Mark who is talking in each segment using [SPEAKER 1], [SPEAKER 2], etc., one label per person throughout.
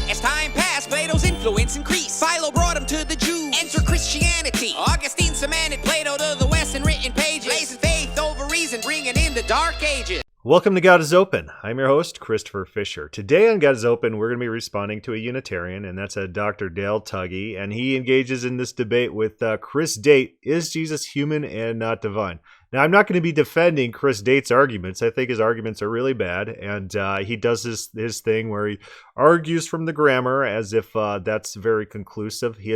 [SPEAKER 1] As time passed, Plato's influence increased. Philo brought him to the Jews. Enter Christianity. Augustine cemented Plato to the West in written pages. Raising faith over reason, bringing in the Dark Ages.
[SPEAKER 2] Welcome to God is Open. I'm your host, Christopher Fisher. Today on God is Open, we're going to be responding to a Unitarian, and that's a Dr. Dale Tuggy, and he engages in this debate with Chris Date. Is Jesus human and not divine? Now, I'm not going to be defending Chris Date's arguments. I think his arguments are really bad, and he does his thing where he argues from the grammar as if that's very conclusive. He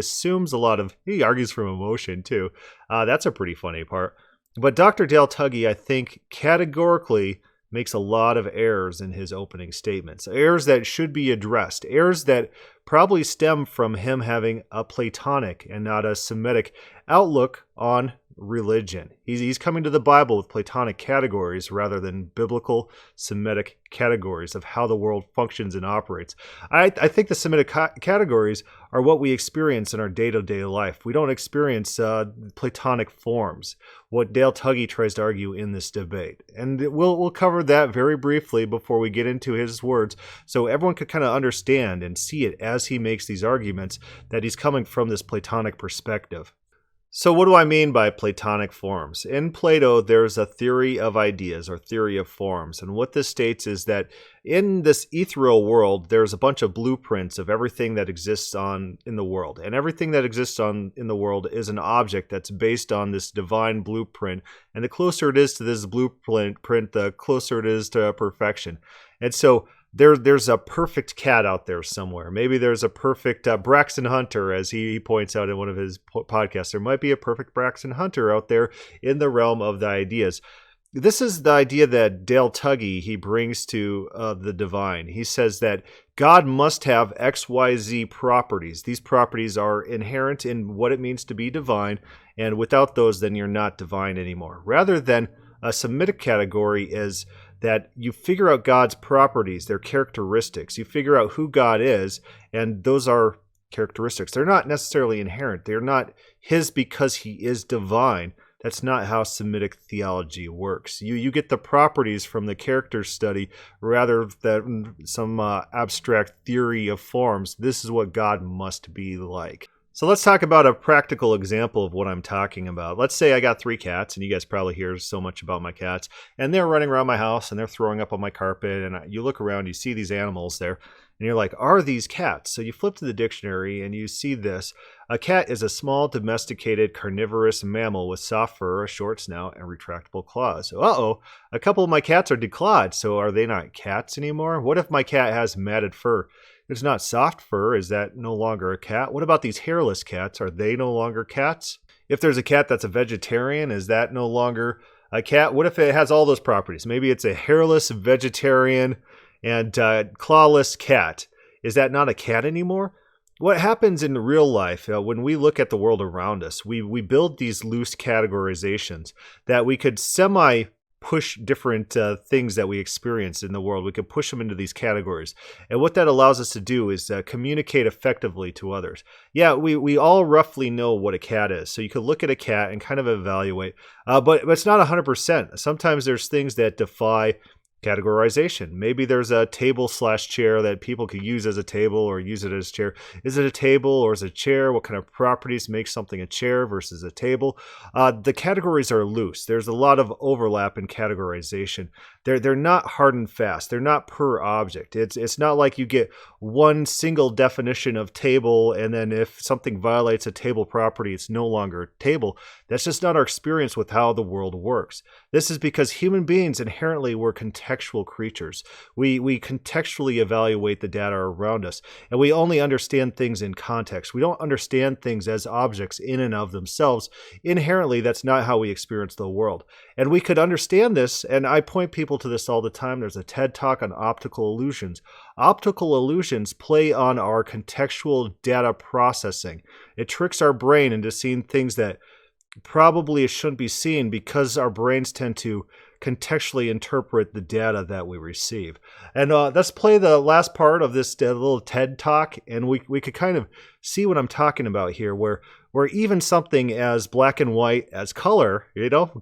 [SPEAKER 2] argues from emotion, too. That's a pretty funny part. But Dr. Dale Tuggy, I think, categorically makes a lot of errors in his opening statements. Errors that should be addressed. Errors that probably stem from him having a Platonic and not a Semitic outlook on religion. He's coming to the Bible with Platonic categories rather than biblical Semitic categories of how the world functions and operates. I think the Semitic categories are what we experience in our day-to-day life. We don't experience Platonic forms, what Dale Tuggy tries to argue in this debate. And we'll cover that very briefly before we get into his words, so everyone could kind of understand and see it as he makes these arguments that he's coming from this Platonic perspective. So what do I mean by Platonic forms? In Plato, there's a theory of ideas or theory of forms. And what this states is that in this ethereal world, there's a bunch of blueprints of everything that exists in the world. And everything that exists in the world is an object that's based on this divine blueprint. And the closer it is to this blueprint, the closer it is to perfection. And so there's a perfect cat out there somewhere. Maybe there's a perfect Braxton Hunter, as he points out in one of his podcasts. There might be a perfect Braxton Hunter out there in the realm of the ideas. This is the idea that Dale Tuggy, he brings to the divine. He says that God must have XYZ properties. These properties are inherent in what it means to be divine, and without those, then you're not divine anymore. Rather than a Semitic category is that you figure out God's properties, their characteristics. You figure out who God is, and those are characteristics. They're not necessarily inherent. They're not his because he is divine. That's not how Semitic theology works. You get the properties from the character study rather than some abstract theory of forms. This is what God must be like. So let's talk about a practical example of what I'm talking about. Let's say I got 3 cats, and you guys probably hear so much about my cats, and they're running around my house, and they're throwing up on my carpet, and you look around, you see these animals there, and you're like, are these cats? So you flip to the dictionary, and you see this. A cat is a small, domesticated, carnivorous mammal with soft fur, a short snout, and retractable claws. Uh-oh, a couple of my cats are declawed, so are they not cats anymore? What if my cat has matted fur? It's not soft fur. Is that no longer a cat? What about these hairless cats? Are they no longer cats? If there's a cat that's a vegetarian, is that no longer a cat? What if it has all those properties? Maybe it's a hairless, vegetarian, and clawless cat. Is that not a cat anymore? What happens in real life when we look at the world around us, we build these loose categorizations that we could push different things that we experience in the world. We can push them into these categories. And what that allows us to do is communicate effectively to others. Yeah, we all roughly know what a cat is. So you could look at a cat and kind of evaluate, but it's not 100%. Sometimes there's things that defy categorization. Maybe there's a table/chair that people could use as a table or use it as a chair. Is it a table or is it a chair? What kind of properties make something a chair versus a table? The categories are loose. There's a lot of overlap in categorization. They're not hard and fast. They're not per object. It's not like you get one single definition of table, and then if something violates a table property, it's no longer a table. That's just not our experience with how the world works. This is because human beings inherently were contextual creatures. We contextually evaluate the data around us, and we only understand things in context. We don't understand things as objects in and of themselves. Inherently, that's not how we experience the world. And we could understand this, and I point people to this all the time. There's a TED Talk on optical illusions. Optical illusions play on our contextual data processing. It tricks our brain into seeing things that probably it shouldn't be seen because our brains tend to contextually interpret the data that we receive. And let's play the last part of this little TED Talk, and we could kind of see what I'm talking about here, where even something as black and white as color,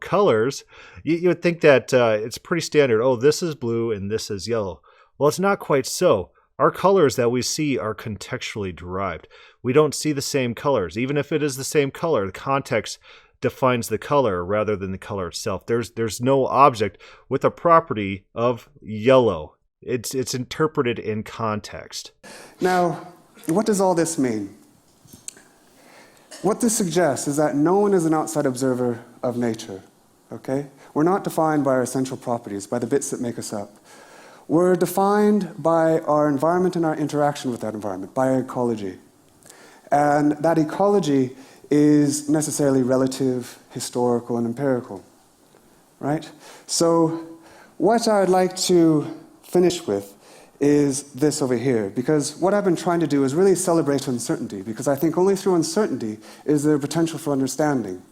[SPEAKER 2] colors, you would think that it's pretty standard. Oh, this is blue and this is yellow. Well, it's not quite so. Our colors that we see are contextually derived. We don't see the same colors. Even if it is the same color, the context defines the color rather than the color itself. There's no object with a property of yellow. It's interpreted in context.
[SPEAKER 3] Now, what does all this mean? What this suggests is that no one is an outside observer of nature, okay? We're not defined by our essential properties, by the bits that make us up. We're defined by our environment and our interaction with that environment, by our ecology. And that ecology is necessarily relative, historical, and empirical, right? So what I'd like to finish with is this over here, because what I've been trying to do is really celebrate uncertainty, because I think only through uncertainty is there potential for understanding.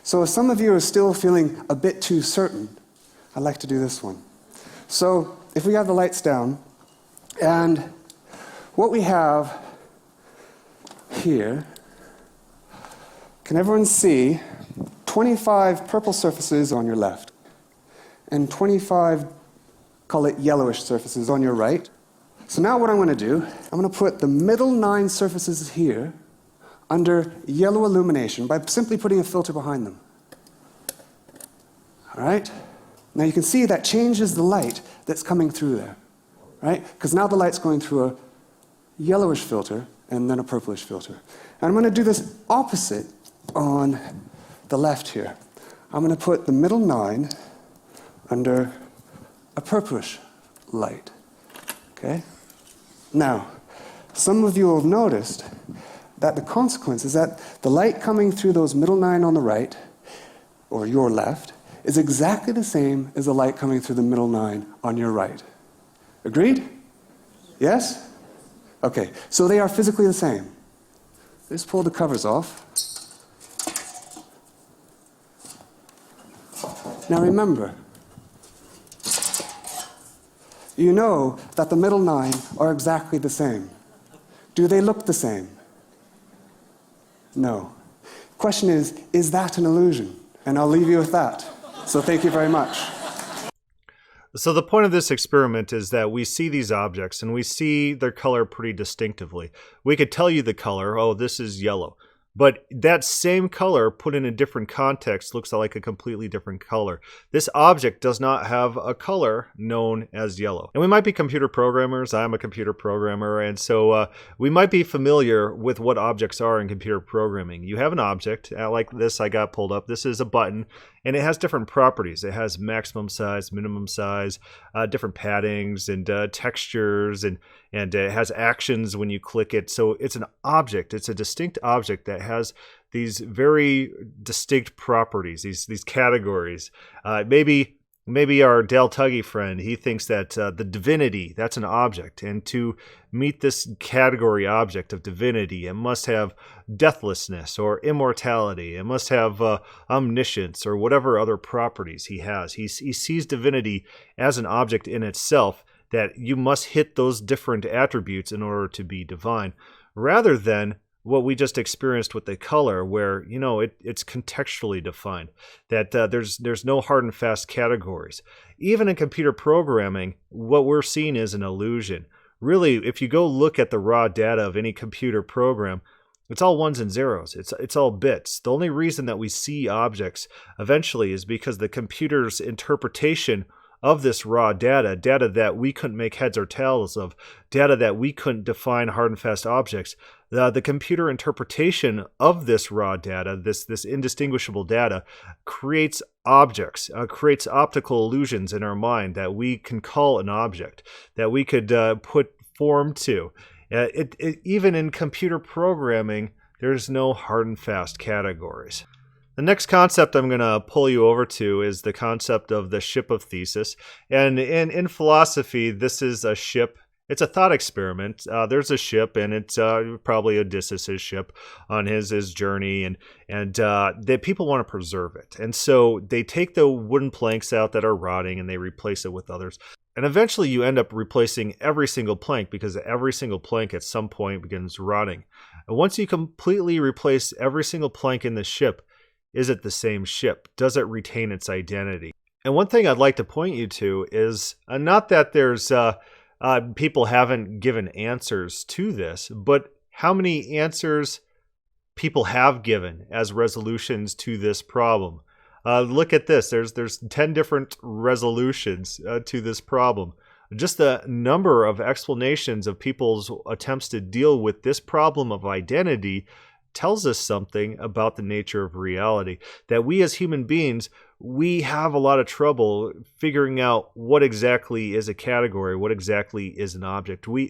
[SPEAKER 3] So if some of you are still feeling a bit too certain, I'd like to do this one. So if we have the lights down, and what we have here, can everyone see 25 purple surfaces on your left and 25, call it yellowish surfaces on your right? So now what I'm going to do, I'm going to put the middle 9 surfaces here under yellow illumination by simply putting a filter behind them. All right? Now you can see that changes the light that's coming through there, right? Because now the light's going through a yellowish filter and then a purplish filter. And I'm going to do this opposite on the left here. I'm going to put the middle 9 under a purplish light, okay? Now, some of you will have noticed that the consequence is that the light coming through those middle 9 on the right, or your left, is exactly the same as the light coming through the middle 9 on your right. Agreed? Yes? Okay, so they are physically the same. Let's pull the covers off. Now remember, you know that the middle 9 are exactly the same. Do they look the same? No. Question is that an illusion? And I'll leave you with that. So thank you very much.
[SPEAKER 2] So the point of this experiment is that we see these objects and we see their color pretty distinctively. We could tell you the color, oh, this is yellow. But that same color put in a different context looks like a completely different color. This object does not have a color known as yellow. And we might be computer programmers. I'm a computer programmer. And so we might be familiar with what objects are in computer programming. You have an object like this I got pulled up. This is a button. And it has different properties. It has maximum size, minimum size, different paddings and textures, and it has actions when you click it. So it's an object. It's a distinct object that has these very distinct properties, these categories. Maybe our Dale Tuggy friend, he thinks that the divinity, that's an object. And to meet this category object of divinity, it must have deathlessness or immortality. It must have omniscience or whatever other properties he has. He sees divinity as an object in itself, that you must hit those different attributes in order to be divine, rather than what we just experienced with the color, where it's contextually defined, that there's no hard and fast categories. Even in computer programming, what we're seeing is an illusion. Really, if you go look at the raw data of any computer program, it's all ones and zeros. It's all bits. The only reason that we see objects eventually is because the computer's interpretation of this raw data that we couldn't make heads or tails of, data that we couldn't define hard and fast objects, the computer interpretation of this raw data, this indistinguishable data, creates objects, creates optical illusions in our mind that we can call an object, that we could put form to. Even in computer programming, there's no hard and fast categories. The next concept I'm going to pull you over to is the concept of the ship of Theseus. And in philosophy, this is a ship. It's a thought experiment. There's a ship, and it's probably Odysseus' ship on his journey, and the people want to preserve it. And so they take the wooden planks out that are rotting, and they replace it with others. And eventually you end up replacing every single plank, because every single plank at some point begins rotting. And once you completely replace every single plank in the ship, is it the same ship? Does it retain its identity? And one thing I'd like to point you to is not that there's people haven't given answers to this, but how many answers people have given as resolutions to this problem? Look at this. There's 10 different resolutions to this problem. Just the number of explanations of people's attempts to deal with this problem of identity tells us something about the nature of reality. That we as human beings, we have a lot of trouble figuring out what exactly is a category, what exactly is an object. We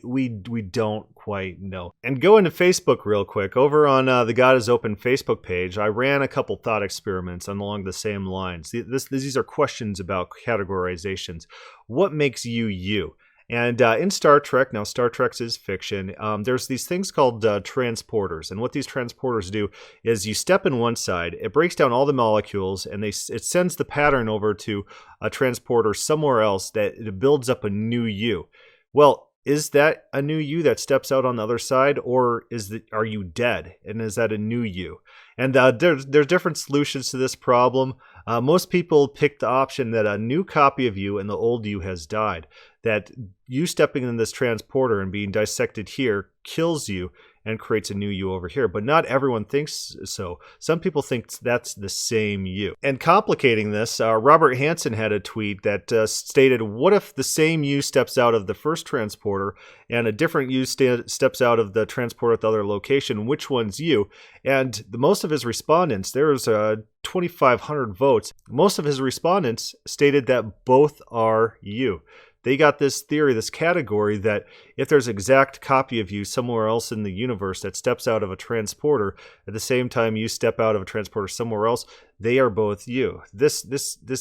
[SPEAKER 2] don't quite know. And go into Facebook real quick. Over on the God is Open Facebook page, I ran a couple thought experiments along the same lines. These are questions about categorizations. What makes you you? And in Star Trek, now Star Trek is fiction, there's these things called transporters. And what these transporters do is you step in one side, it breaks down all the molecules, and it sends the pattern over to a transporter somewhere else that it builds up a new you. Well, is that a new you that steps out on the other side, or are you dead? And is that a new you? And there's different solutions to this problem. Most people pick the option that a new copy of you and the old you has died. That you stepping in this transporter and being dissected here kills you and creates a new you over here. But not everyone thinks so. Some people think that's the same you. And complicating this, Robert Hansen had a tweet that stated, what if the same you steps out of the first transporter and a different you steps out of the transporter at the other location? Which one's you? And most of his respondents, there's 2,500 votes. Most of his respondents stated that both are you. They got this theory, this category, that if there's an exact copy of you somewhere else in the universe that steps out of a transporter, at the same time you step out of a transporter somewhere else, they are both you. This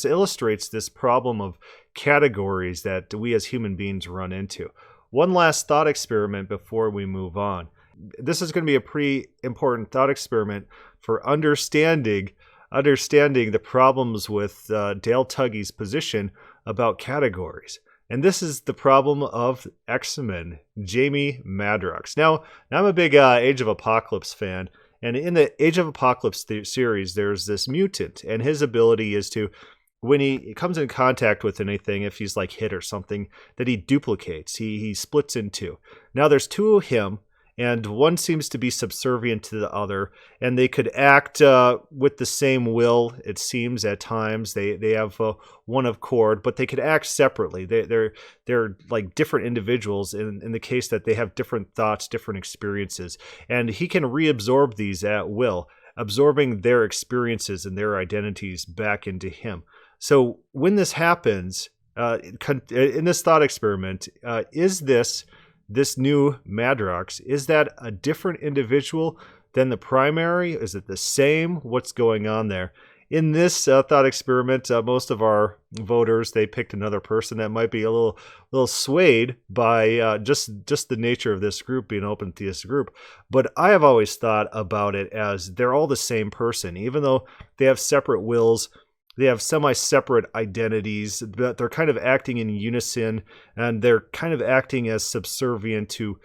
[SPEAKER 2] illustrates this problem of categories that we as human beings run into. One last thought experiment before we move on. This is going to be a pretty important thought experiment for understanding the problems with Dale Tuggy's position about categories. And this is the problem of X-Men, Jamie Madrox. Now I'm a big Age of Apocalypse fan, and in the Age of Apocalypse series, there's this mutant, and his ability is to, when he comes in contact with anything, if he's like hit or something, that he duplicates, he splits in two. Now there's two of him, and one seems to be subservient to the other, and they could act with the same will, it seems, at times. They have one accord, but they could act separately. They're like different individuals in the case that they have different thoughts, different experiences. And he can reabsorb these at will, absorbing their experiences and their identities back into him. So when this happens, in this thought experiment, is this new Madrox, is that a different individual than the primary? Is it the same? What's going on there? In this thought experiment, most of our voters, they picked another person that might be a little swayed by just the nature of this group being an open theist group. But I have always thought about it as they're all the same person, even though they have separate wills. They have semi-separate identities, but they're kind of acting in unison, and they're kind of acting as subservient to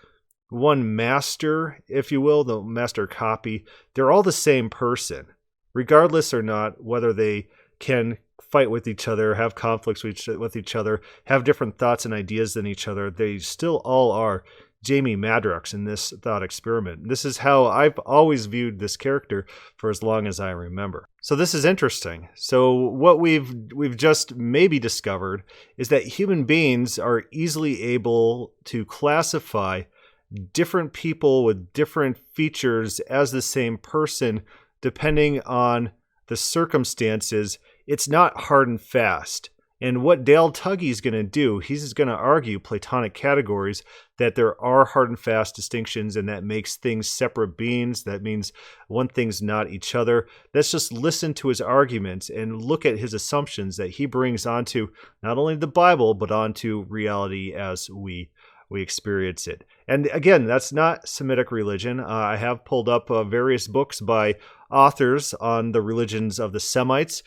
[SPEAKER 2] one master, if you will, the master copy. They're all the same person, regardless or not whether they can fight with each other, have conflicts with each other, have different thoughts and ideas than each other. They still all are Jamie Madrox in this thought experiment. This is how I've always viewed this character for as long as I remember. So this is interesting. So what we've just maybe discovered is that human beings are easily able to classify different people with different features as the same person depending on the circumstances. It's not hard and fast. And what Dale Tuggy is going to do, he's going to argue Platonic categories, that there are hard and fast distinctions, and that makes things separate beings. That means one thing's not each other. Let's just listen to his arguments and look at his assumptions that he brings onto not only the Bible, but onto reality as we experience it. And again, that's not Semitic religion. I have pulled up various books by authors on the religions of the Semites,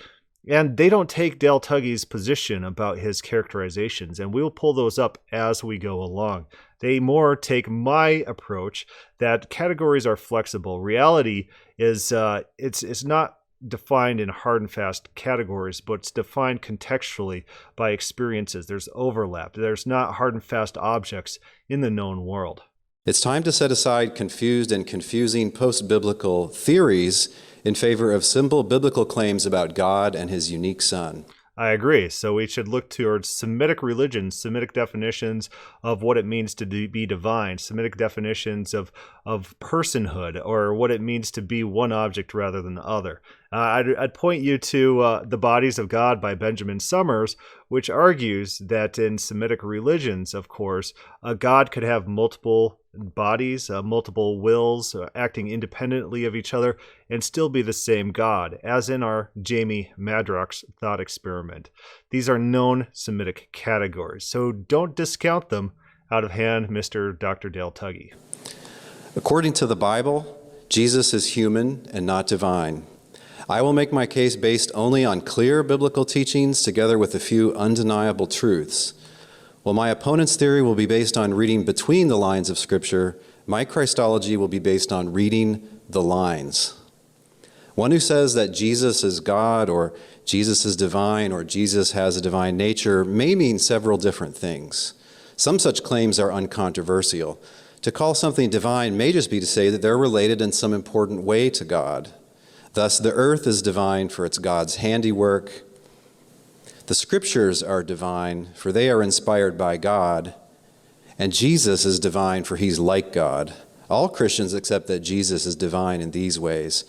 [SPEAKER 2] and they don't take Dale Tuggy's position about his characterizations, and we'll pull those up as we go along. They more take my approach that categories are flexible. Reality is it's not defined in hard and fast categories, but it's defined contextually by experiences. There's overlap. There's not hard and fast objects in the known world.
[SPEAKER 4] It's time to set aside confused and confusing post-biblical theories in favor of simple biblical claims about God and his unique Son.
[SPEAKER 2] I agree. So we should look towards Semitic religions, Semitic definitions of what it means to be divine, Semitic definitions of personhood, or what it means to be one object rather than the other. I'd point you to The Bodies of God by Benjamin Summers, which argues that in Semitic religions, of course, a God could have multiple bodies, multiple wills, acting independently of each other, and still be the same God, as in our Jamie Madrox's thought experiment. These are known Semitic categories, so don't discount them out of hand, Mr. Dr. Dale Tuggy.
[SPEAKER 4] According to the Bible, Jesus is human and not divine. I will make my case based only on clear biblical teachings together with a few undeniable truths. While my opponent's theory will be based on reading between the lines of Scripture, my Christology will be based on reading the lines. One who says that Jesus is God, or Jesus is divine, or Jesus has a divine nature may mean several different things. Some such claims are uncontroversial. To call something divine may just be to say that they're related in some important way to God. Thus, the earth is divine for it's God's handiwork. The Scriptures are divine, for they are inspired by God. And Jesus is divine, for he's like God. All Christians accept that Jesus is divine in these ways.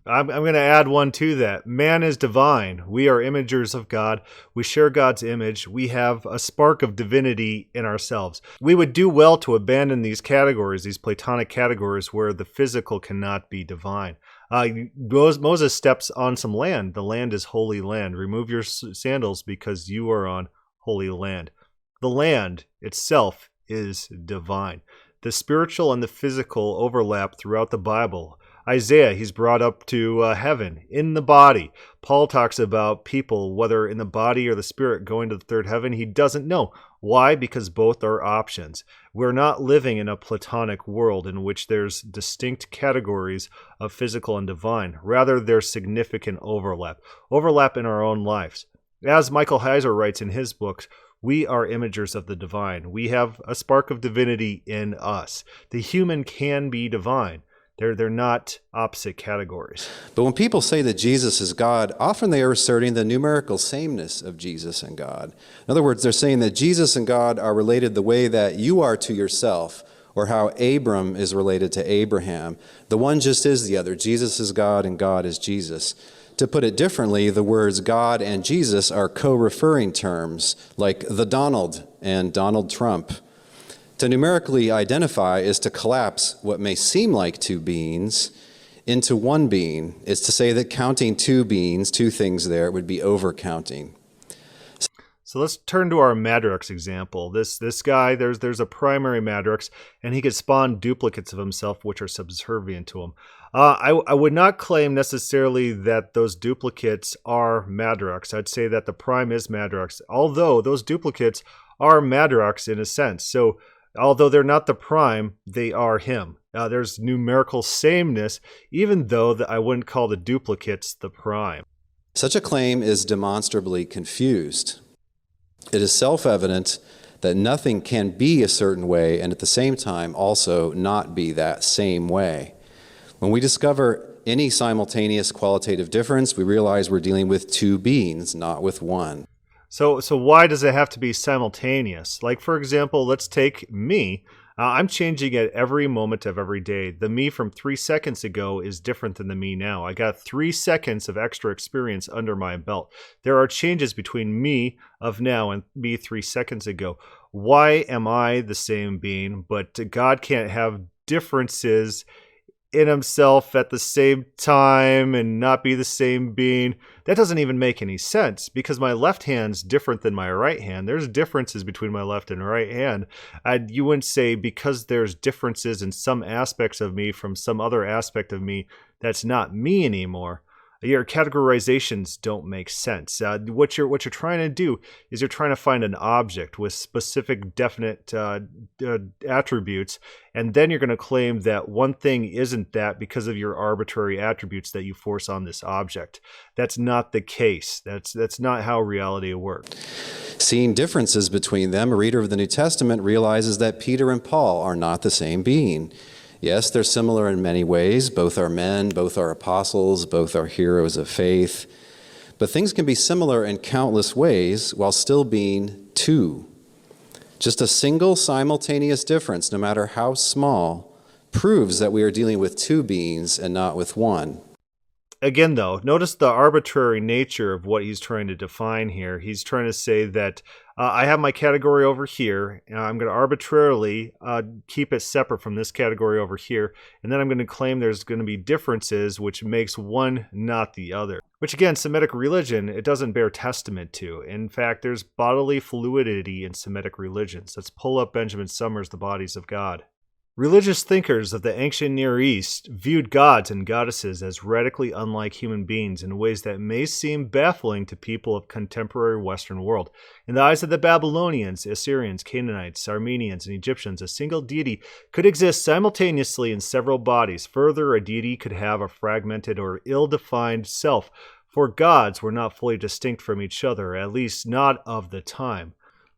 [SPEAKER 2] I'm going to add one to that. Man is divine. We are imagers of God. We share God's image. We have a spark of divinity in ourselves. We would do well to abandon these categories, these Platonic categories where the physical cannot be divine. Moses steps on some land. The land is holy land. Remove your sandals because you are on holy land. The land itself is divine. The spiritual and the physical overlap throughout the Bible. Isaiah, he's brought up to heaven in the body. Paul talks about people, whether in the body or the spirit, going to the third heaven. He doesn't know. Why? Because both are options. We're not living in a Platonic world in which there's distinct categories of physical and divine. Rather, there's significant overlap. Overlap in our own lives. As Michael Heiser writes in his books, we are imagers of the divine. We have a spark of divinity in us. The human can be divine. They're not opposite categories.
[SPEAKER 4] But when people say that Jesus is God, often they are asserting the numerical sameness of Jesus and God. In other words, they're saying that Jesus and God are related the way that you are to yourself, or how Abram is related to Abraham. The one just is the other. Jesus is God and God is Jesus. To put it differently, the words God and Jesus are co-referring terms, like the Donald and Donald Trump. To numerically identify is to collapse what may seem like two beings into one being. It's to say that counting two beings, two things there, would be overcounting.
[SPEAKER 2] So let's turn to our Madrox example. This guy, there's a primary Madrox, and he could spawn duplicates of himself which are subservient to him. I would not claim necessarily that those duplicates are Madrox. I'd say that the prime is Madrox, although those duplicates are Madrox in a sense. So although they're not the prime, they are him. There's numerical sameness, even though I wouldn't call the duplicates the prime.
[SPEAKER 4] Such a claim is demonstrably confused. It is self-evident that nothing can be a certain way and at the same time also not be that same way. When we discover any simultaneous qualitative difference, we realize we're dealing with two beings, not with one.
[SPEAKER 2] So why does it have to be simultaneous? Like, for example, let's take me. I'm changing at every moment of every day. The me from 3 seconds ago is different than the me now. I got 3 seconds of extra experience under my belt. There are changes between me of now and me 3 seconds ago. Why am I the same being, but God can't have differences in himself at the same time and not be the same being? That doesn't even make any sense, because my left hand's different than my right hand. There's differences between my left and right hand. You wouldn't say because there's differences in some aspects of me from some other aspect of me, that's not me anymore. Your categorizations don't make sense. What you're trying to do is you're trying to find an object with specific, definite attributes, and then you're going to claim that one thing isn't that because of your arbitrary attributes that you force on this object. That's not the case. That's not how reality works.
[SPEAKER 4] Seeing differences between them, a reader of the New Testament realizes that Peter and Paul are not the same being. Yes, they're similar in many ways. Both are men, both are apostles, both are heroes of faith. But things can be similar in countless ways while still being two. Just a single simultaneous difference, no matter how small, proves that we are dealing with two beings and not with one.
[SPEAKER 2] Again, though, notice the arbitrary nature of what he's trying to define here. He's trying to say that I have my category over here, and I'm going to arbitrarily keep it separate from this category over here, and then I'm going to claim there's going to be differences which makes one not the other. Which again, Semitic religion, it doesn't bear testament to. In fact, there's bodily fluidity in Semitic religions. Let's pull up Benjamin Summers' The Bodies of God. Religious thinkers of the ancient Near East viewed gods and goddesses as radically unlike human beings in ways that may seem baffling to people of contemporary Western world. In the eyes of the Babylonians, Assyrians, Canaanites, Armenians, and Egyptians, a single deity could exist simultaneously in several bodies. Further, a deity could have a fragmented or ill-defined self, for gods were not fully distinct from each other, at least not of the time.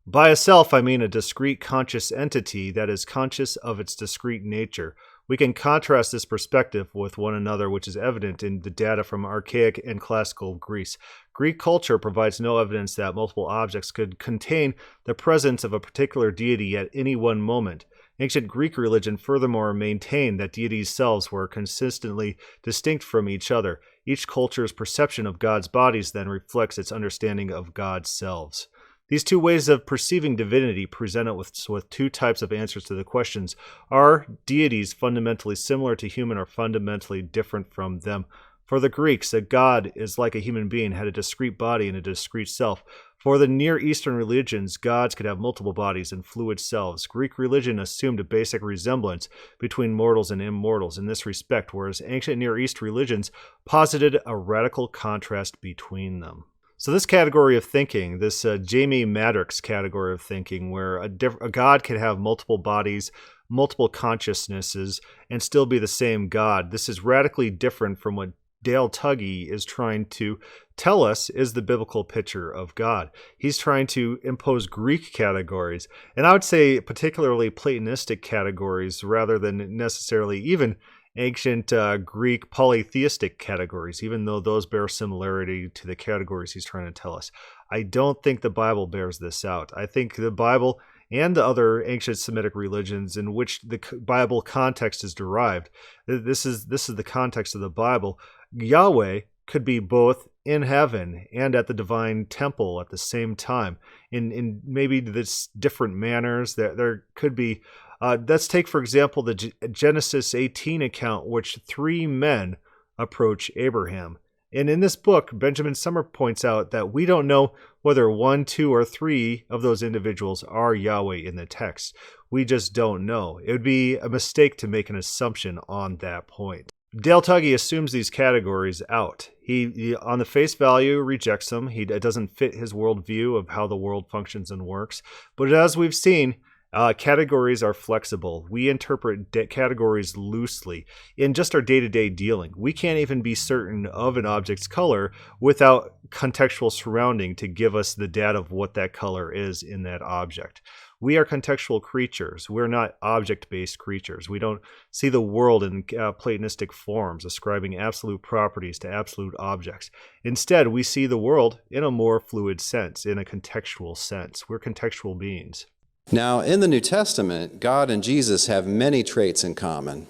[SPEAKER 2] By a self, I mean a discrete conscious entity that is conscious of its discrete nature. We can contrast this perspective with one another, which is evident in the data from archaic and classical Greece. Greek culture provides no evidence that multiple objects could contain the presence of a particular deity at any one moment. Ancient Greek religion furthermore maintained that deities' selves were consistently distinct from each other. Each culture's perception of God's bodies then reflects its understanding of God's selves. These two ways of perceiving divinity present us with two types of answers to the questions. Are deities fundamentally similar to human or fundamentally different from them? For the Greeks, a god is like a human being, had a discrete body and a discrete self. For the Near Eastern religions, gods could have multiple bodies and fluid selves. Greek religion assumed a basic resemblance between mortals and immortals in this respect, whereas ancient Near East religions posited a radical contrast between them. So this category of thinking, this Jamie Maddox category of thinking, where a god can have multiple bodies, multiple consciousnesses, and still be the same god, this is radically different from what Dale Tuggy is trying to tell us is the biblical picture of God. He's trying to impose Greek categories, and I would say particularly Platonistic categories rather than necessarily even ancient Greek polytheistic categories, even though those bear similarity to the categories he's trying to tell us. I don't think the Bible bears this out. I think the Bible and the other ancient Semitic religions in which the Bible context is derived, this is the context of the Bible. Yahweh could be both in heaven and at the divine temple at the same time in maybe this different manners. There could be let's take, for example, the Genesis 18 account, which three men approach Abraham. And in this book, Benjamin Summer points out that we don't know whether one, two, or three of those individuals are Yahweh in the text. We just don't know. It would be a mistake to make an assumption on that point. Dale Tuggy assumes these categories out. He on the face value, rejects them. It doesn't fit his worldview of how the world functions and works. But as we've seen, categories are flexible. We interpret categories loosely in just our day-to-day dealing. We can't even be certain of an object's color without contextual surrounding to give us the data of what that color is in that object. We are contextual creatures. We're not object-based creatures. We don't see the world in Platonistic forms, ascribing absolute properties to absolute objects. Instead, we see the world in a more fluid sense, in a contextual sense. We're contextual beings.
[SPEAKER 4] Now, in the New Testament, God and Jesus have many traits in common.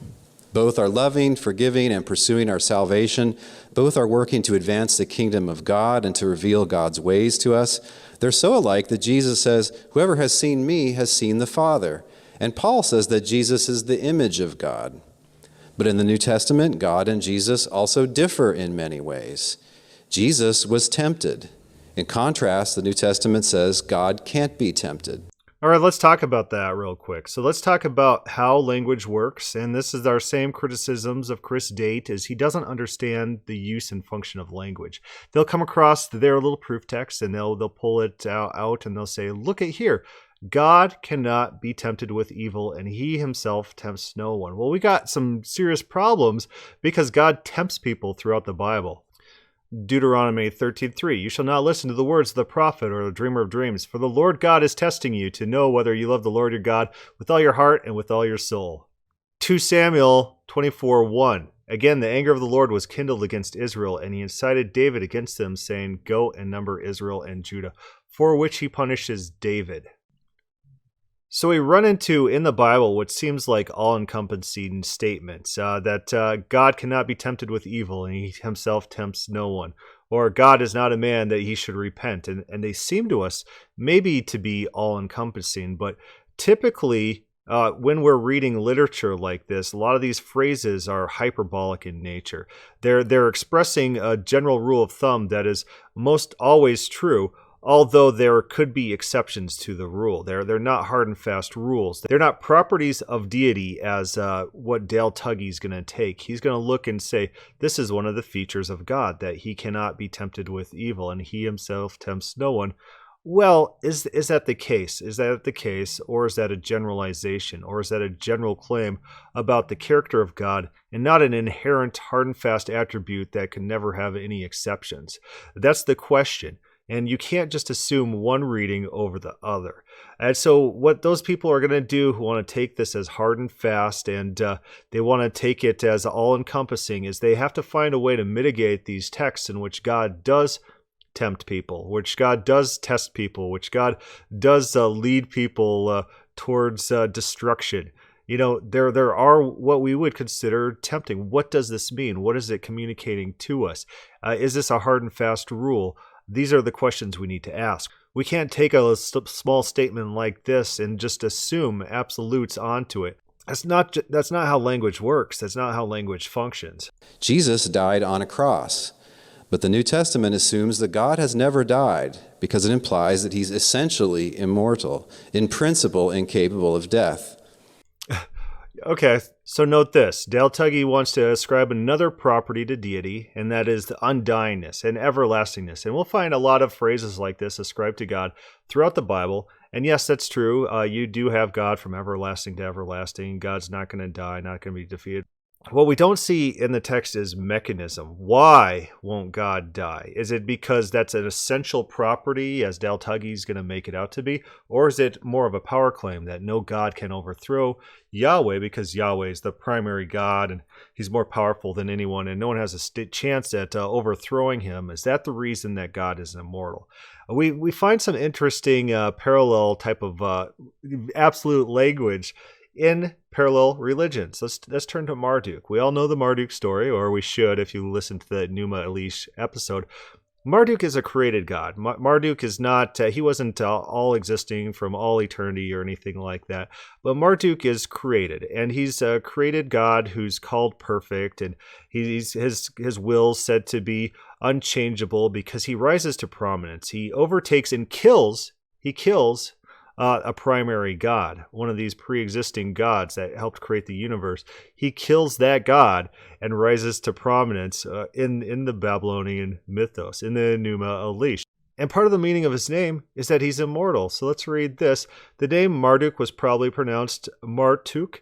[SPEAKER 4] Both are loving, forgiving, and pursuing our salvation. Both are working to advance the kingdom of God and to reveal God's ways to us. They're so alike that Jesus says, "Whoever has seen me has seen the Father." And Paul says that Jesus is the image of God. But in the New Testament, God and Jesus also differ in many ways. Jesus was tempted. In contrast, the New Testament says God can't be tempted.
[SPEAKER 2] All right, let's talk about that real quick. So let's talk about how language works. And this is our same criticisms of Chris Date, is he doesn't understand the use and function of language. They'll come across their little proof text and they'll pull it out and they'll say, look at here. God cannot be tempted with evil, and he himself tempts no one. Well, we got some serious problems because God tempts people throughout the Bible. Deuteronomy 13:3, you shall not listen to the words of the prophet or the dreamer of dreams, for the Lord God is testing you to know whether you love the Lord your God with all your heart and with all your soul. 2 Samuel 24:1, again, the anger of the Lord was kindled against Israel, and he incited David against them, saying, go and number Israel and Judah, for which he punishes David. So we run into, in the Bible, what seems like all-encompassing statements, that God cannot be tempted with evil, and he himself tempts no one. Or God is not a man that he should repent. And they seem to us maybe to be all-encompassing, but typically, when we're reading literature like this, a lot of these phrases are hyperbolic in nature. They're expressing a general rule of thumb that is most always true, although there could be exceptions to the rule. They're not hard and fast rules. They're not properties of deity as what Dale Tuggy's going to take. He's going to look and say, this is one of the features of God, that he cannot be tempted with evil, and he himself tempts no one. Well, is that the case? Is that the case, or is that a generalization, or is that a general claim about the character of God and not an inherent hard and fast attribute that can never have any exceptions? That's the question. And you can't just assume one reading over the other. And so what those people are going to do who want to take this as hard and fast, and they want to take it as all-encompassing, is they have to find a way to mitigate these texts in which God does tempt people, which God does test people, which God does lead people towards destruction. You know, there are what we would consider tempting. What does this mean? What is it communicating to us? Is this a hard and fast rule? These are the questions we need to ask. We can't take a small statement like this and just assume absolutes onto it. That's not how language works. That's not how language functions.
[SPEAKER 4] Jesus died on a cross, but the New Testament assumes that God has never died because it implies that he's essentially immortal, in principle incapable of death.
[SPEAKER 2] Okay, so note this. Dale Tuggy wants to ascribe another property to deity, and that is the undyingness and everlastingness. And we'll find a lot of phrases like this ascribed to God throughout the Bible. And yes, that's true. You do have God from everlasting to everlasting. God's not going to die, not going to be defeated. What we don't see in the text is mechanism. Why won't God die? Is it because that's an essential property, as Dale Tuggy's going to make it out to be? Or is it more of a power claim that no God can overthrow Yahweh because Yahweh is the primary God and he's more powerful than anyone and no one has a chance at overthrowing him? Is that the reason that God is immortal? We find some interesting parallel type of absolute language in parallel religions. Let's turn to Marduk. We all know the Marduk story, or we should if you listen to the Numa Elish episode. Marduk is a created god. Marduk is not, he wasn't all existing from all eternity or anything like that. But Marduk is created, and he's a created god who's called perfect, and his will said to be unchangeable because he rises to prominence. He overtakes and kills a primary god, one of these pre-existing gods that helped create the universe. He kills that god and rises to prominence in the Babylonian mythos, in the Numa Elish. And part of the meaning of his name is that he's immortal. So let's read this. The name Marduk was probably pronounced Martuk.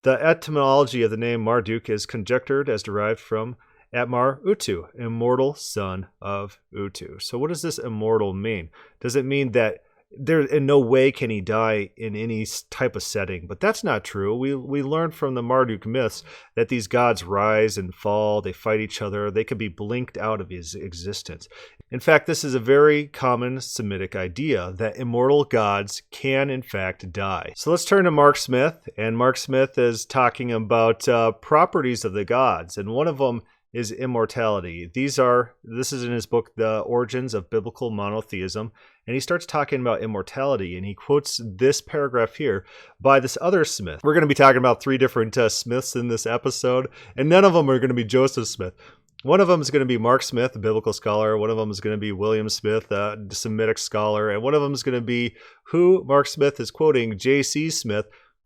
[SPEAKER 2] The etymology of the name Marduk is conjectured as derived from Atmar Utu, immortal son of Utu. So what does this immortal mean? Does it mean that there in no way can he die in any type of setting? But that's not true. We learned from the Marduk myths that these gods rise and fall, they fight each other, they could be blinked out of his existence. In fact, this is a very common Semitic idea that immortal gods can in fact die. So let's turn to Mark Smith, and Mark Smith is talking about properties of the gods, and one of them is immortality. This is in his book, The Origins of Biblical Monotheism, and he starts talking about immortality, and he quotes this paragraph here by this other Smith. We're going to be talking about 3 different Smiths in this episode, and none of them are going to be Joseph Smith. One of them is going to be Mark Smith, a biblical scholar. One of them is going to be William Smith, a Semitic scholar. And one of them is going to be who Mark Smith is quoting J.C. Smith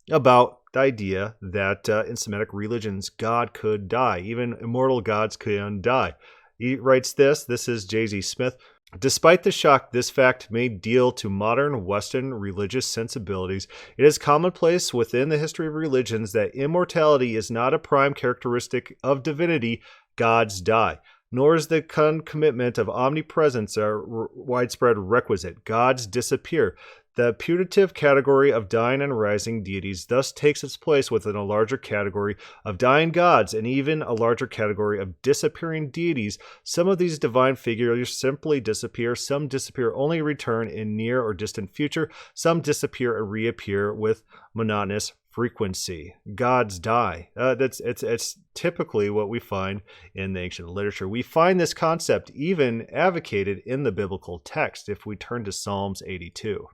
[SPEAKER 2] about the idea that in Semitic religions, God could die. Even immortal gods can die. He writes this is J.C. Smith. Despite the shock this fact may deal to modern Western religious sensibilities, it is commonplace within the history of religions that immortality is not a prime characteristic of divinity. Gods die. Nor is the concomitant of omnipresence a widespread requisite. Gods disappear. The putative category of dying and rising deities thus takes its place within a larger category of dying gods and even a larger category of disappearing deities. Some of these divine figures simply disappear. Some disappear only to return in near or distant future. Some disappear and reappear with monotonous frequency. Gods die. It's typically what we find in the ancient literature. We find this concept even advocated in the biblical text if we turn to Psalms 82.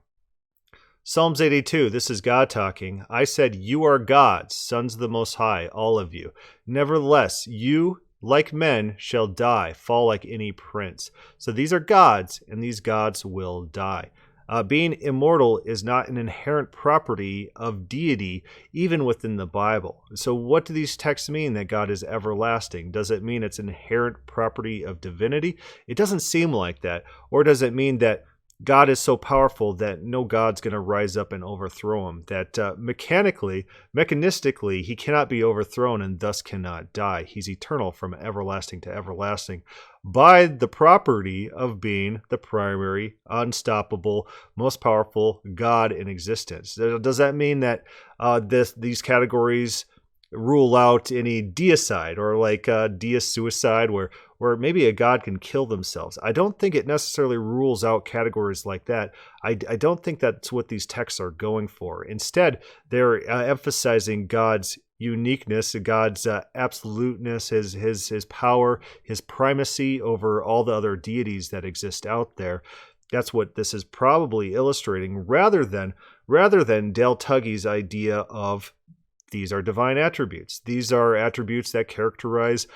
[SPEAKER 2] Psalms 82, this is God talking. I said, you are gods, sons of the Most High, all of you. Nevertheless, you, like men, shall die, fall like any prince. So these are gods, and these gods will die. Being immortal is not an inherent property of deity, even within the Bible. So what do these texts mean that God is everlasting? Does it mean it's an inherent property of divinity? It doesn't seem like that. Or does it mean that God is so powerful that no God's going to rise up and overthrow him, that mechanistically, he cannot be overthrown and thus cannot die. He's eternal from everlasting to everlasting by the property of being the primary, unstoppable, most powerful God in existence. Does that mean that these categories rule out any deicide or like deist suicide where maybe a god can kill themselves? I don't think it necessarily rules out categories like that. I don't think that's what these texts are going for. Instead, they're emphasizing God's uniqueness, God's absoluteness, his power, his primacy over all the other deities that exist out there. That's what this is probably illustrating, rather than Dale Tuggy's idea of these are divine attributes. These are attributes that characterize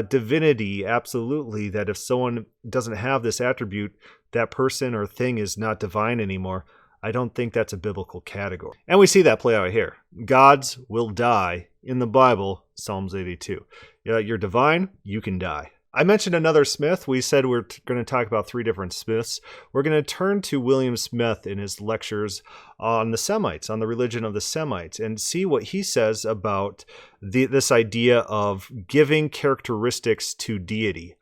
[SPEAKER 2] divinity, absolutely, that if someone doesn't have this attribute, that person or thing is not divine anymore. I don't think that's a biblical category. And we see that play out here. Gods will die in the Bible, Psalms 82. You're divine, you can die. I mentioned another Smith. We said we're going to talk about 3 different Smiths. We're going to turn to William Smith in his lectures on the Semites, on the religion of the Semites, and see what he says about this idea of giving characteristics to deity,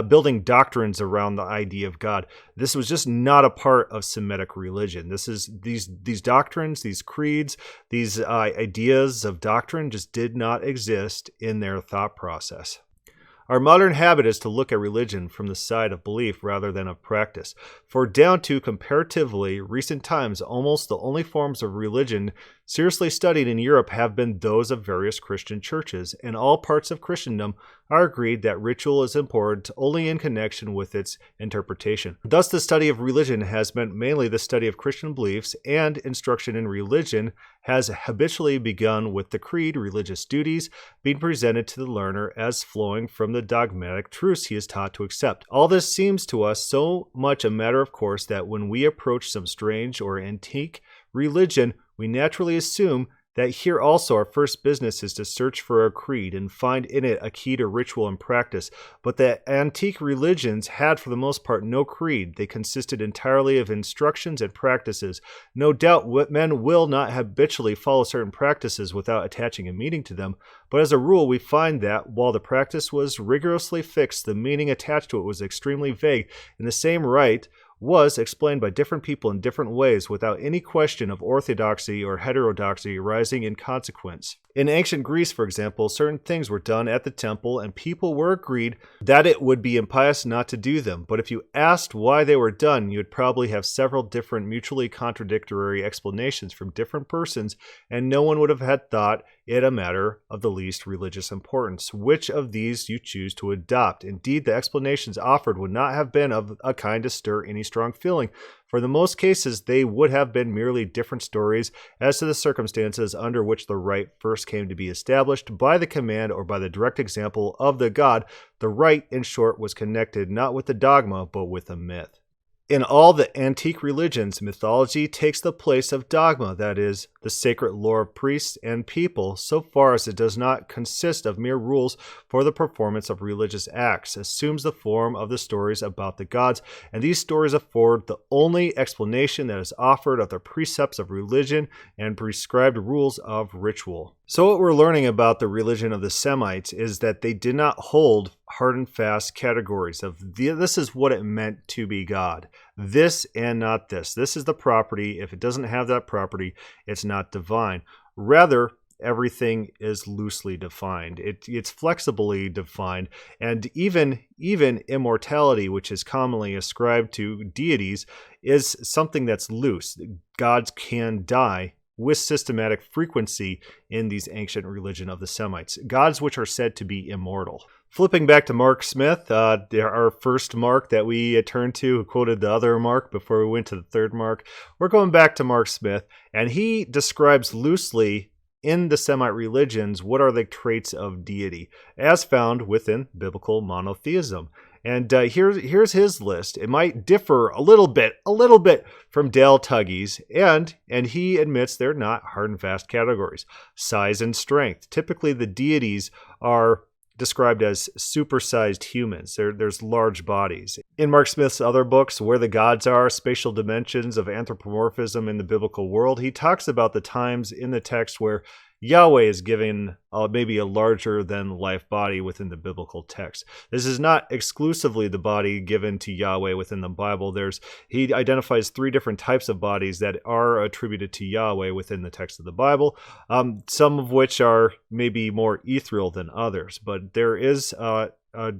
[SPEAKER 2] building doctrines around the idea of God. This was just not a part of Semitic religion. These doctrines, these creeds, these ideas of doctrine just did not exist in their thought process. Our modern habit is to look at religion from the side of belief rather than of practice. For down to comparatively recent times, almost the only forms of religion seriously studied in Europe have been those of various Christian churches, and all parts of Christendom are agreed that ritual is important only in connection with its interpretation. Thus, the study of religion has meant mainly the study of Christian beliefs, and instruction in religion has habitually begun with the creed, religious duties, being presented to the learner as flowing from the dogmatic truths he is taught to accept. All this seems to us so much a matter of course that when we approach some strange or antique religion, we naturally assume that here also our first business is to search for a creed and find in it a key to ritual and practice. But the antique religions had for the most part no creed. They consisted entirely of instructions and practices. No doubt men will not habitually follow certain practices without attaching a meaning to them, but as a rule we find that while the practice was rigorously fixed, the meaning attached to it was extremely vague. In the same right was explained by different people in different ways without any question of orthodoxy or heterodoxy arising in consequence. In ancient Greece, for example, certain things were done at the temple and people were agreed that it would be impious not to do them. But if you asked why they were done, you would probably have several different mutually contradictory explanations from different persons, and no one would have had thought it a matter of the least religious importance which of these you choose to adopt. Indeed, the explanations offered would not have been of a kind to stir any strong feeling, For the most cases, they would have been merely different stories as to the circumstances under which the rite first came to be established by the command or by the direct example of the god. The rite, in short, was connected not with the dogma, but with a myth. In all the antique religions, mythology takes the place of dogma, that is, the sacred lore of priests and people, so far as it does not consist of mere rules for the performance of religious acts, assumes the form of the stories about the gods, and these stories afford the only explanation that is offered of the precepts of religion and prescribed rules of ritual. So what we're learning about the religion of the Semites is that they did not hold hard and fast categories of this is what it meant to be God. This and not this. This is the property. If it doesn't have that property, it's not divine. Rather, everything is loosely defined. It's flexibly defined. And even immortality, which is commonly ascribed to deities, is something that's loose. Gods can die with systematic frequency in these ancient religion of the Semites, gods which are said to be immortal. Flipping back to Mark Smith, our first Mark that we turned to, who quoted the other Mark before we went to the third Mark, we're going back to Mark Smith, and he describes loosely in the Semite religions what are the traits of deity, as found within biblical monotheism. And here's his list. It might differ a little bit from Dale Tuggy's, and he admits they're not hard and fast categories. Size and strength. Typically, the deities are described as supersized humans. There's large bodies. In Mark Smith's other books, Where the Gods Are, Spatial Dimensions of Anthropomorphism in the Biblical World, he talks about the times in the text where Yahweh is given maybe a larger than life body within the biblical text. This is not exclusively the body given to Yahweh within the Bible. He identifies 3 different types of bodies that are attributed to Yahweh within the text of the Bible, some of which are maybe more ethereal than others, but there is a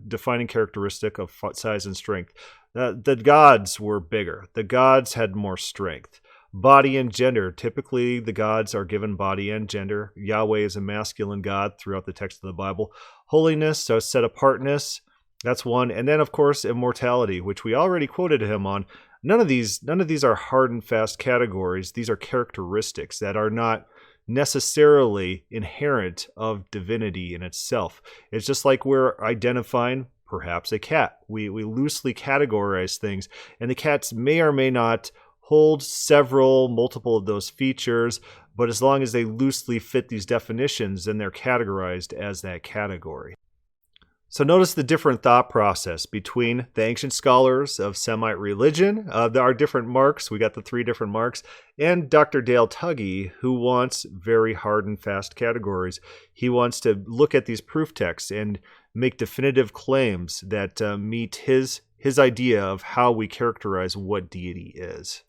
[SPEAKER 2] defining characteristic of size and strength. The gods were bigger. The gods had more strength. Body and gender. Typically, the gods are given body and gender. Yahweh is a masculine god throughout the text of the Bible. Holiness, so set apartness, that's one. And then, of course, immortality, which we already quoted him on. None of these are hard and fast categories. These are characteristics that are not necessarily inherent of divinity in itself. It's just like we're identifying perhaps a cat. We loosely categorize things, and the cats may or may not hold multiple of those features, but as long as they loosely fit these definitions, then they're categorized as that category. So notice the different thought process between the ancient scholars of Semite religion. There are different marks. We got the 3 different marks. And Dr. Dale Tuggy, who wants very hard and fast categories. He wants to look at these proof texts and make definitive claims that meet his idea of how we characterize what deity is.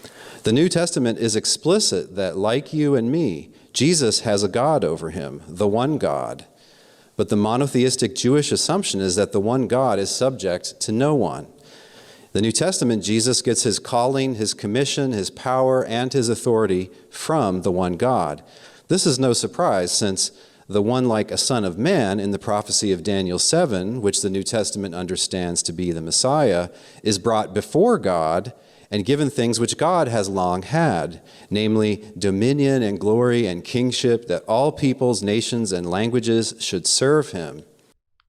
[SPEAKER 4] The New Testament is explicit that, like you and me, Jesus has a God over him, the one God. But the monotheistic Jewish assumption is that the one God is subject to no one. The New Testament, Jesus gets his calling, his commission, his power, and his authority from the one God. This is no surprise, since the one like a son of man in the prophecy of Daniel 7, which the New Testament understands to be the Messiah, is brought before God and given things which God has long had, namely dominion and glory and kingship, that all peoples, nations, and languages should serve him.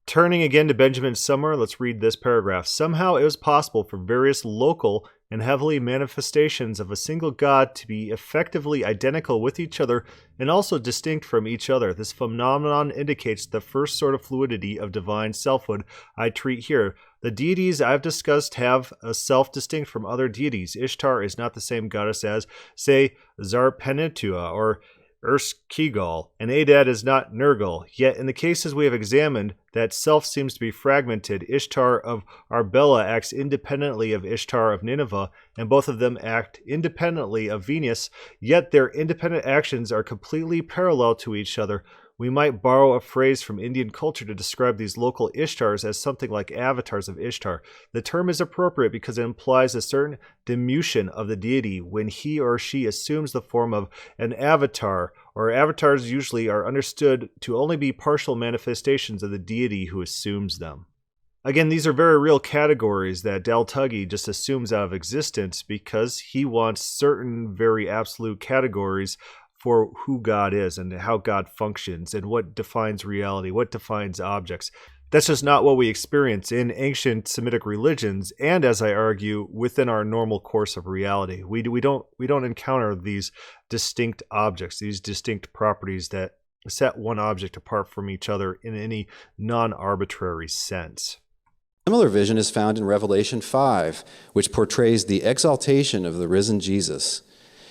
[SPEAKER 2] Turning again to Benjamin Summer, let's read this paragraph. Somehow it was possible for various local and heavenly manifestations of a single God to be effectively identical with each other and also distinct from each other. This phenomenon indicates the first sort of fluidity of divine selfhood I treat here. The deities I've discussed have a self distinct from other deities. Ishtar is not the same goddess as, say, Zarpanetua or Erskiggal, and Adad is not Nergal. Yet in the cases we have examined, that self seems to be fragmented. Ishtar of Arbela acts independently of Ishtar of Nineveh, and both of them act independently of Venus, yet their independent actions are completely parallel to each other. We might borrow a phrase from Indian culture to describe these local Ishtars as something like avatars of Ishtar. The term is appropriate because it implies a certain diminution of the deity when he or she assumes the form of an avatar, or avatars usually are understood to only be partial manifestations of the deity who assumes them. Again, these are very real categories that Del Tuggy just assumes out of existence because he wants certain very absolute categories for who God is and how God functions and what defines reality, what defines objects. That's just not what we experience in ancient Semitic religions, and as I argue, within our normal course of reality. We don't encounter these distinct objects, these distinct properties that set one object apart from each other in any non-arbitrary sense.
[SPEAKER 4] A similar vision is found in Revelation 5, which portrays the exaltation of the risen Jesus.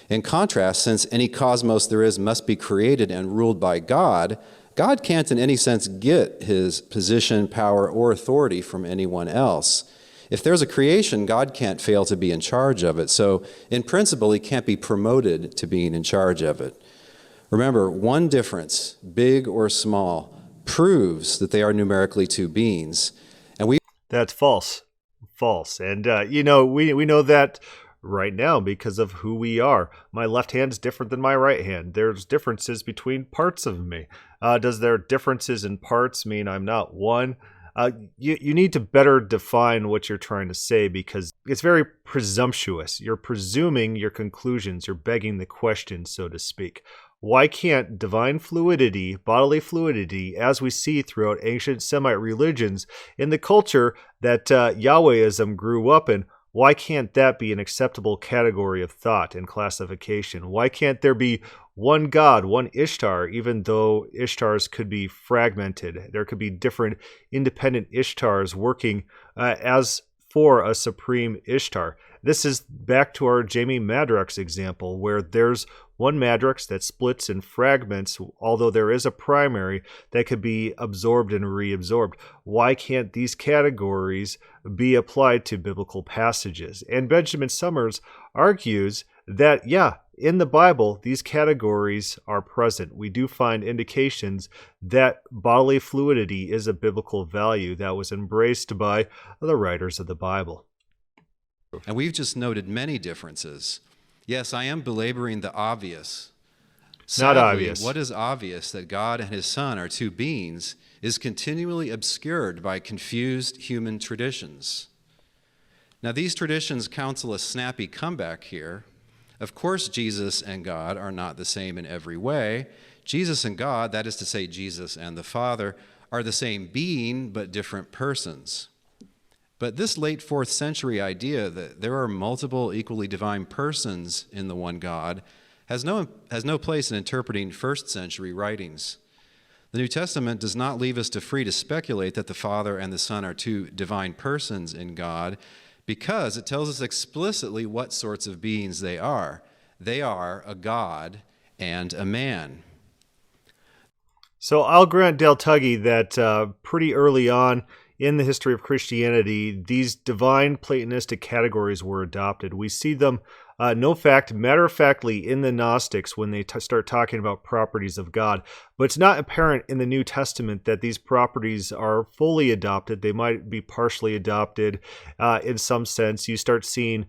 [SPEAKER 4] In contrast, since any cosmos there is must be created and ruled by God, God can't in any sense get his position, power, or authority from anyone else. If there's a creation, God can't fail to be in charge of it. So, in principle, he can't be promoted to being in charge of it. Remember, one difference, big or small, proves that they are numerically two beings.
[SPEAKER 2] That's false. False. And, we know that right now because of who we are. My left hand is different than my right hand. There's differences between parts of me. Does there differences in parts mean I'm not one? You need to better define what you're trying to say because it's very presumptuous. You're presuming your conclusions. You're begging the question, so to speak. Why can't divine fluidity, bodily fluidity, as we see throughout ancient Semite religions in the culture that Yahwehism grew up in, why can't that be an acceptable category of thought and classification? Why can't there be one God, one Ishtar, even though Ishtars could be fragmented? There could be different independent Ishtars working as for a supreme Ishtar. This is back to our Jamie Madrox example, where there's one Madrox that splits and fragments, although there is a primary that could be absorbed and reabsorbed. Why can't these categories be applied to biblical passages? And Benjamin Summers argues that, in the Bible, these categories are present. We do find indications that bodily fluidity is a biblical value that was embraced by the writers of the Bible.
[SPEAKER 4] And we've just noted many differences. Yes, I am belaboring the obvious. Sadly,
[SPEAKER 2] not obvious.
[SPEAKER 4] What is obvious, that God and his Son are two beings, is continually obscured by confused human traditions. Now, these traditions counsel a snappy comeback here. Of course, Jesus and God are not the same in every way. Jesus and God, that is to say, Jesus and the Father, are the same being, but different persons. But this late 4th century idea that there are multiple equally divine persons in the one God has no place in interpreting 1st century writings. The New Testament does not leave us free to speculate that the Father and the Son are two divine persons in God, because it tells us explicitly what sorts of beings they are. They are a God and a man.
[SPEAKER 2] So I'll grant Del Tuggy that pretty early on in the history of Christianity, these divine Platonistic categories were adopted. We see them, matter-of-factly, in the Gnostics when they start talking about properties of God. But it's not apparent in the New Testament that these properties are fully adopted. They might be partially adopted in some sense. You start seeing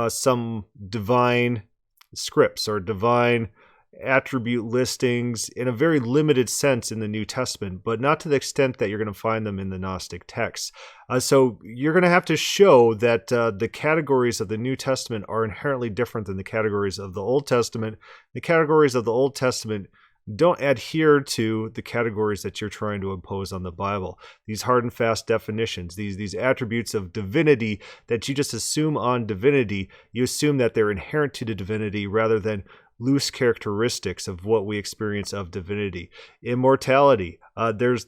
[SPEAKER 2] some divine scripts or divine attribute listings in a very limited sense in the New Testament, but not to the extent that you're going to find them in the Gnostic texts. So you're going to have to show that the categories of the New Testament are inherently different than the categories of the Old Testament. The categories of the Old Testament don't adhere to the categories that you're trying to impose on the Bible. These hard and fast definitions, these attributes of divinity that you just assume on divinity, you assume that they're inherent to the divinity rather than loose characteristics of what we experience of divinity. Immortality.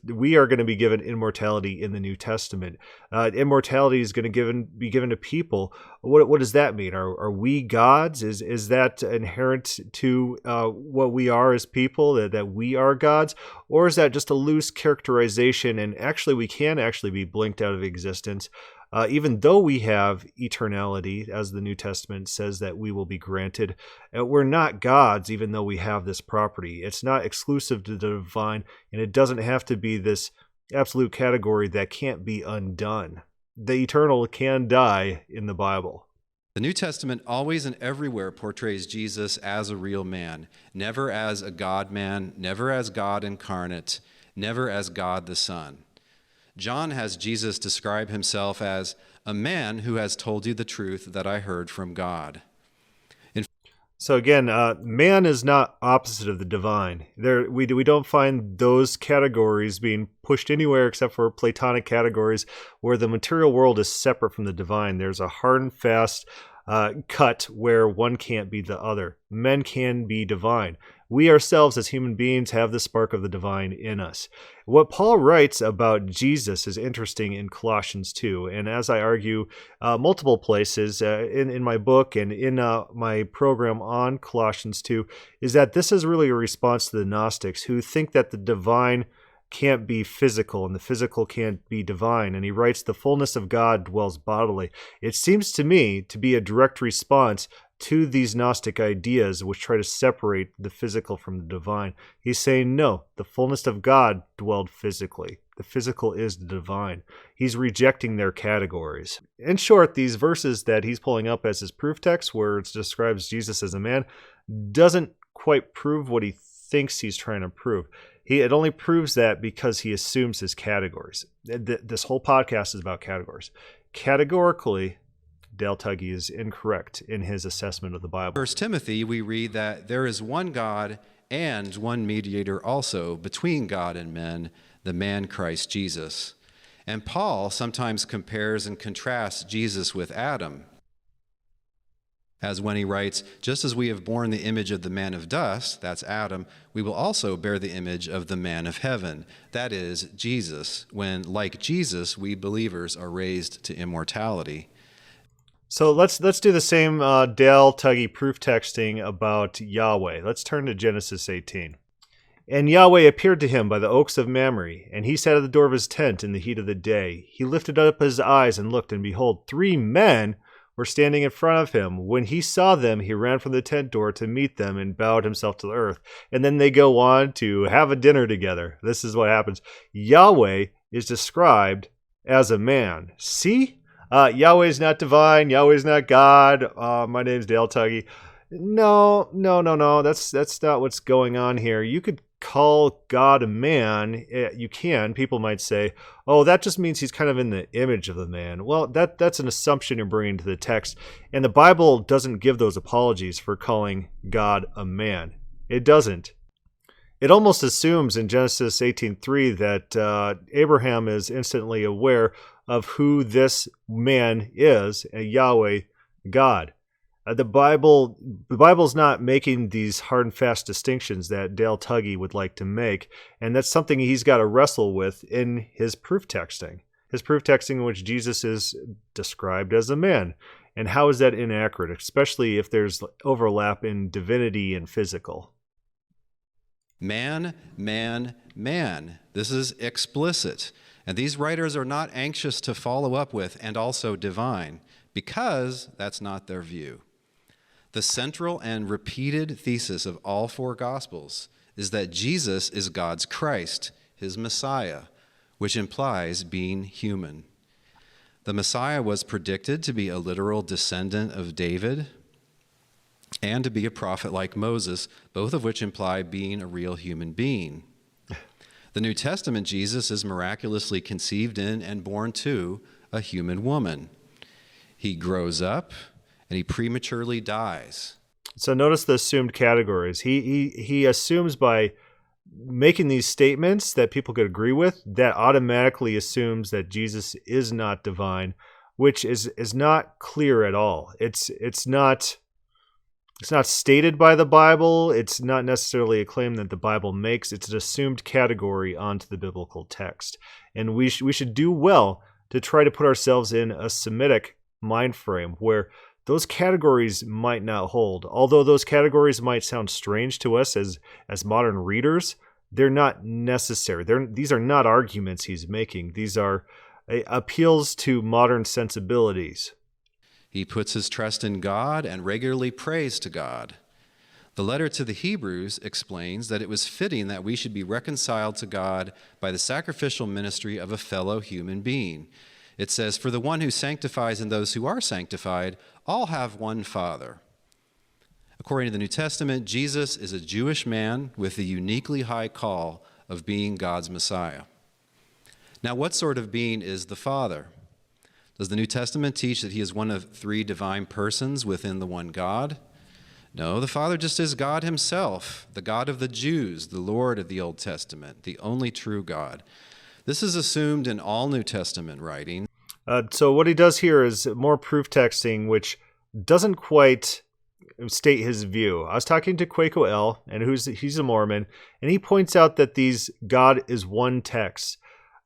[SPEAKER 2] We are going to be given immortality in the New Testament. Immortality is going to be given to people. What does that mean? Are we gods? Is that inherent to what we are as people, that we are gods? Or is that just a loose characterization and actually we can actually be blinked out of existence? Even though we have eternality, as the New Testament says that we will be granted, we're not gods even though we have this property. It's not exclusive to the divine, and it doesn't have to be this absolute category that can't be undone. The eternal can die in the Bible.
[SPEAKER 4] The New Testament always and everywhere portrays Jesus as a real man, never as a God-man, never as God incarnate, never as God the Son. John has Jesus describe himself as a man who has told you the truth that I heard from God.
[SPEAKER 2] So again, man is not opposite of the divine. We don't find those categories being pushed anywhere except for Platonic categories where the material world is separate from the divine. There's a hard and fast cut where one can't be the other. Men can be divine. We ourselves as human beings have the spark of the divine in us. What Paul writes about Jesus is interesting in Colossians 2, and as I argue multiple places in my book and in my program on Colossians 2, is that this is really a response to the Gnostics who think that the divine can't be physical and the physical can't be divine. And he writes, the fullness of God dwells bodily. It seems to me to be a direct response to these Gnostic ideas which try to separate the physical from the divine. He's saying, no, the fullness of God dwelled physically. The physical is the divine. He's rejecting their categories. In short, these verses that he's pulling up as his proof text, where it describes Jesus as a man, doesn't quite prove what he thinks he's trying to prove. It only proves that because he assumes his categories. This whole podcast is about categories. Categorically, Dale Tuggy is incorrect in his assessment of the Bible.
[SPEAKER 4] 1 Timothy, we read that there is one God and one mediator also between God and men, the man Christ Jesus. And Paul sometimes compares and contrasts Jesus with Adam, as when he writes, just as we have borne the image of the man of dust, that's Adam, we will also bear the image of the man of heaven, that is, Jesus, when, like Jesus, we believers are raised to immortality.
[SPEAKER 2] So let's do the same Dale Tuggy proof texting about Yahweh. Let's turn to Genesis 18. And Yahweh appeared to him by the oaks of Mamre, and he sat at the door of his tent in the heat of the day. He lifted up his eyes and looked, and behold, 3 men were standing in front of him. When he saw them, he ran from the tent door to meet them and bowed himself to the earth. And then they go on to have a dinner together. This is what happens. Yahweh is described as a man. See? Yahweh is not divine. Yahweh is not God. My name's Dale Tuggy. No. That's not what's going on here. You could call God a man. You can. People might say, oh, that just means he's kind of in the image of the man. Well, that's an assumption you're bringing to the text. And the Bible doesn't give those apologies for calling God a man. It doesn't. It almost assumes in Genesis 18:3 that Abraham is instantly aware of who this man is, Yahweh, God. The Bible's not making these hard and fast distinctions that Dale Tuggy would like to make, and that's something he's got to wrestle with in his proof texting. His proof texting in which Jesus is described as a man. And how is that inaccurate, especially if there's overlap in divinity and physical?
[SPEAKER 4] Man, man, man. This is explicit. And these writers are not anxious to follow up with and also divine, because that's not their view. The central and repeated thesis of all 4 Gospels is that Jesus is God's Christ, his Messiah, which implies being human. The Messiah was predicted to be a literal descendant of David and to be a prophet like Moses, both of which imply being a real human being. The New Testament Jesus is miraculously conceived in and born to a human woman. He grows up and he prematurely dies.
[SPEAKER 2] So notice the assumed categories. He assumes by making these statements that people could agree with, that automatically assumes that Jesus is not divine, which is not clear at all. It's not stated by the Bible. It's not necessarily a claim that the Bible makes. It's an assumed category onto the biblical text. And we should do well to try to put ourselves in a Semitic mind frame where those categories might not hold. Although those categories might sound strange to us as modern readers, they're not necessary. These are not arguments he's making. These are appeals to modern sensibilities.
[SPEAKER 4] He puts his trust in God and regularly prays to God. The letter to the Hebrews explains that it was fitting that we should be reconciled to God by the sacrificial ministry of a fellow human being. It says, for the one who sanctifies and those who are sanctified all have one Father. According to the New Testament, Jesus is a Jewish man with the uniquely high call of being God's Messiah. Now, what sort of being is the Father? Does the New Testament teach that he is one of three divine persons within the one God? No, the Father just is God himself, the God of the Jews, the Lord of the Old Testament, the only true God. This is assumed in all New Testament writing.
[SPEAKER 2] So what he does here is more proof texting, which doesn't quite state his view. I was talking to Quaco L, and he's a Mormon, and he points out that these God is one texts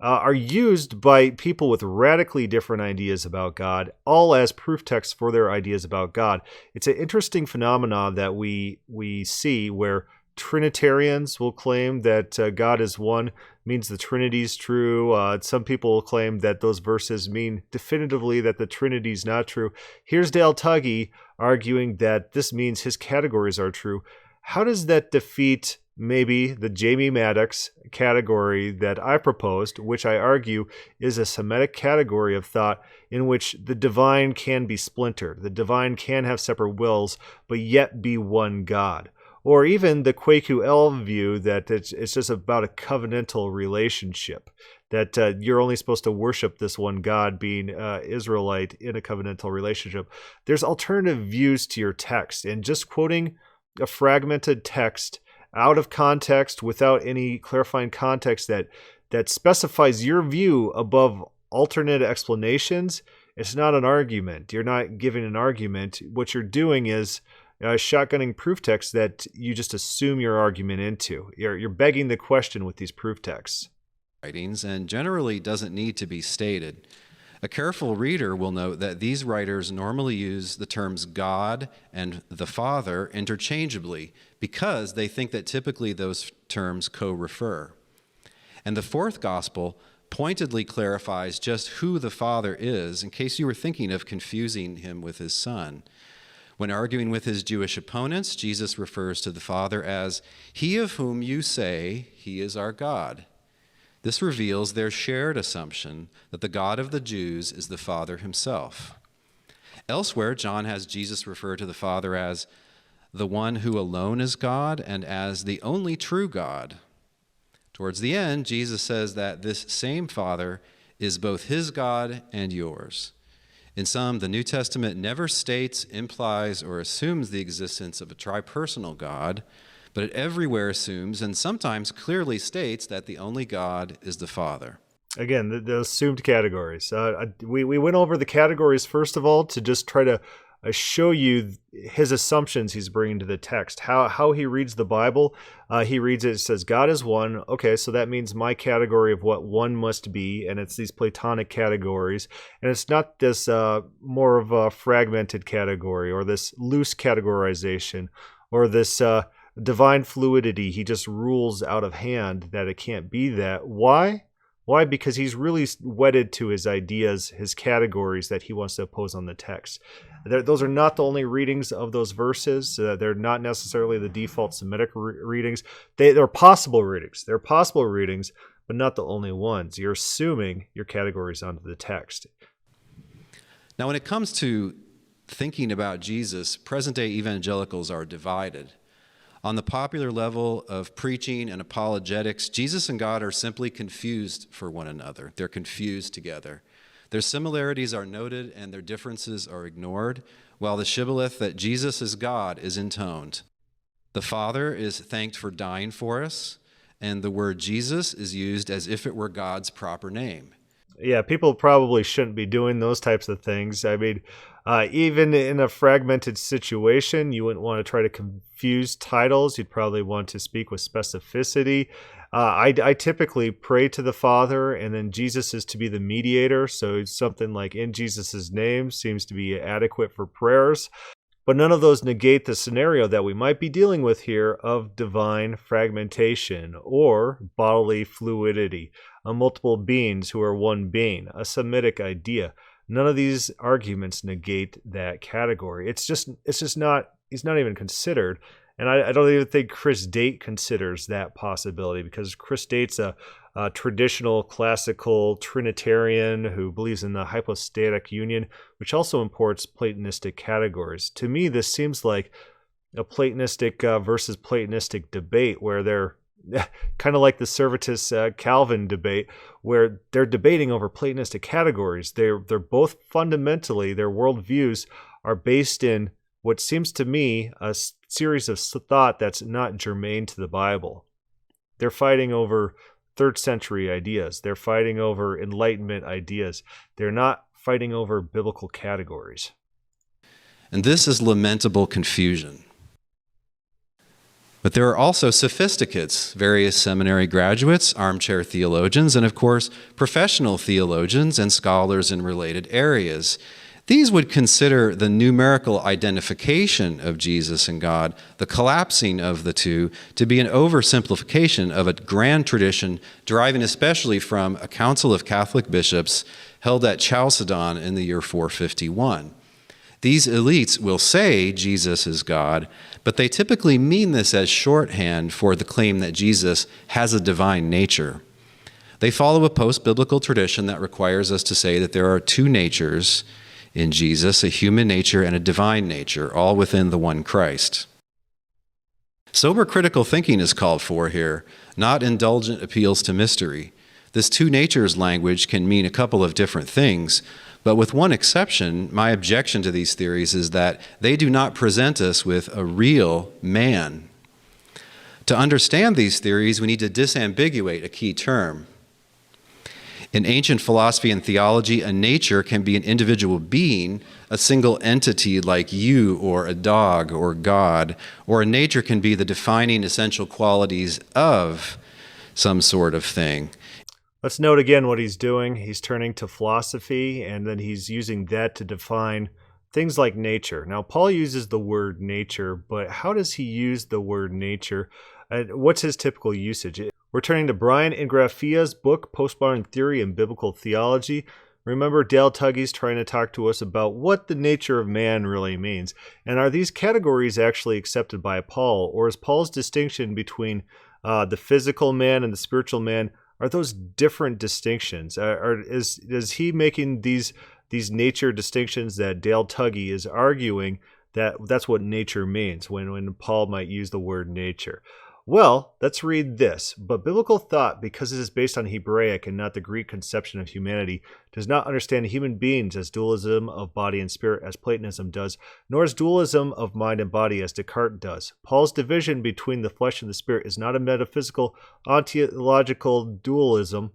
[SPEAKER 2] are used by people with radically different ideas about God, all as proof texts for their ideas about God. It's an interesting phenomenon that we see where Trinitarians will claim that God is one, means the Trinity is true. Some people will claim that those verses mean definitively that the Trinity is not true. Here's Dale Tuggy arguing that this means his categories are true. How does that defeat maybe the Jamie Maddox category that I proposed, which I argue is a Semitic category of thought in which the divine can be splintered. The divine can have separate wills, but yet be one God. Or even the Quaku-El view that it's just about a covenantal relationship, that you're only supposed to worship this one God, being Israelite in a covenantal relationship. There's alternative views to your text, and just quoting a fragmented text out of context without any clarifying context that specifies your view above alternate explanations, it's not an argument. You're not giving an argument. What you're doing is shotgunning proof texts that you just assume your argument into. You're begging the question with these proof texts.
[SPEAKER 4] Writings, and generally doesn't need to be stated. A careful reader will note that these writers normally use the terms God and the Father interchangeably because they think that typically those terms co-refer. And the fourth gospel pointedly clarifies just who the Father is in case you were thinking of confusing him with his Son. When arguing with his Jewish opponents, Jesus refers to the Father as he of whom you say he is our God. This reveals their shared assumption that the God of the Jews is the Father himself. Elsewhere, John has Jesus refer to the Father as the one who alone is God and as the only true God. Towards the end, Jesus says that this same Father is both his God and yours. In sum, the New Testament never states, implies, or assumes the existence of a tripersonal God, but it everywhere assumes and sometimes clearly states that the only God is the Father.
[SPEAKER 2] Again, the assumed categories. We went over the categories first of all to just try to show you his assumptions he's bringing to the text, how he reads the Bible. He reads it says, God is one. Okay, so that means my category of what one must be, and it's these Platonic categories. And it's not this more of a fragmented category or this loose categorization or this divine fluidity. He just rules out of hand that it can't be that. Why? Why? Because he's really wedded to his ideas, his categories that he wants to oppose on the text. Those are not the only readings of those verses. They're not necessarily the default Semitic readings. They're possible readings. They're possible readings, but not the only ones. You're assuming your categories onto the text.
[SPEAKER 4] Now, when it comes to thinking about Jesus, present-day evangelicals are divided. On the popular level of preaching and apologetics, Jesus and God are simply confused for one another. They're confused together. Their similarities are noted and their differences are ignored, while the shibboleth that Jesus is God is intoned. The Father is thanked for dying for us, and the word Jesus is used as if it were God's proper name.
[SPEAKER 2] Yeah, people probably shouldn't be doing those types of things. I mean, even in a fragmented situation, you wouldn't want to try to confuse titles. You'd probably want to speak with specificity. I typically pray to the Father, and then Jesus is to be the mediator. So something like in Jesus' name seems to be adequate for prayers. But none of those negate the scenario that we might be dealing with here of divine fragmentation or bodily fluidity, multiple beings who are one being, a Semitic idea. None of these arguments negate that category. It's just not, he's not even considered. And I don't even think Chris Date considers that possibility, because Chris Date's a traditional classical Trinitarian who believes in the hypostatic union, which also imports Platonistic categories. To me, this seems like a Platonistic versus Platonistic debate where they're kind of like the Servetus Calvin debate, where they're debating over Platonistic categories. They're both fundamentally, their worldviews are based in what seems to me a series of thought that's not germane to the Bible. They're fighting over 3rd century ideas. They're fighting over Enlightenment ideas. They're not fighting over biblical categories.
[SPEAKER 4] And this is lamentable confusion. But there are also sophisticates, various seminary graduates, armchair theologians, and of course, professional theologians and scholars in related areas. These would consider the numerical identification of Jesus and God, the collapsing of the two, to be an oversimplification of a grand tradition deriving especially from a council of Catholic bishops held at Chalcedon in the year 451. These elites will say Jesus is God, but they typically mean this as shorthand for the claim that Jesus has a divine nature. They follow a post-biblical tradition that requires us to say that there are two natures in Jesus, a human nature and a divine nature, all within the one Christ. Sober critical thinking is called for here, not indulgent appeals to mystery. This two natures language can mean a couple of different things, but with one exception, my objection to these theories is that they do not present us with a real man. To understand these theories, we need to disambiguate a key term. In ancient philosophy and theology, a nature can be an individual being, a single entity like you or a dog or God, or a nature can be the defining essential qualities of some sort of thing.
[SPEAKER 2] Let's note again what he's doing. He's turning to philosophy, and then he's using that to define things like nature. Now, Paul uses the word nature, but how does he use the word nature? What's his typical usage? We're turning to Brian Ingraffia's book, Postmodern Theory and Biblical Theology. Remember, Dale Tuggy's trying to talk to us about what the nature of man really means. And are these categories actually accepted by Paul? Or is Paul's distinction between the physical man and the spiritual man, are those different distinctions? Is he making these nature distinctions that Dale Tuggy is arguing that's what nature means when Paul might use the word nature? Well, let's read this. But biblical thought, because it is based on Hebraic and not the Greek conception of humanity, does not understand human beings as dualism of body and spirit as Platonism does, nor as dualism of mind and body as Descartes does. Paul's division between the flesh and the spirit is not a metaphysical ontological dualism,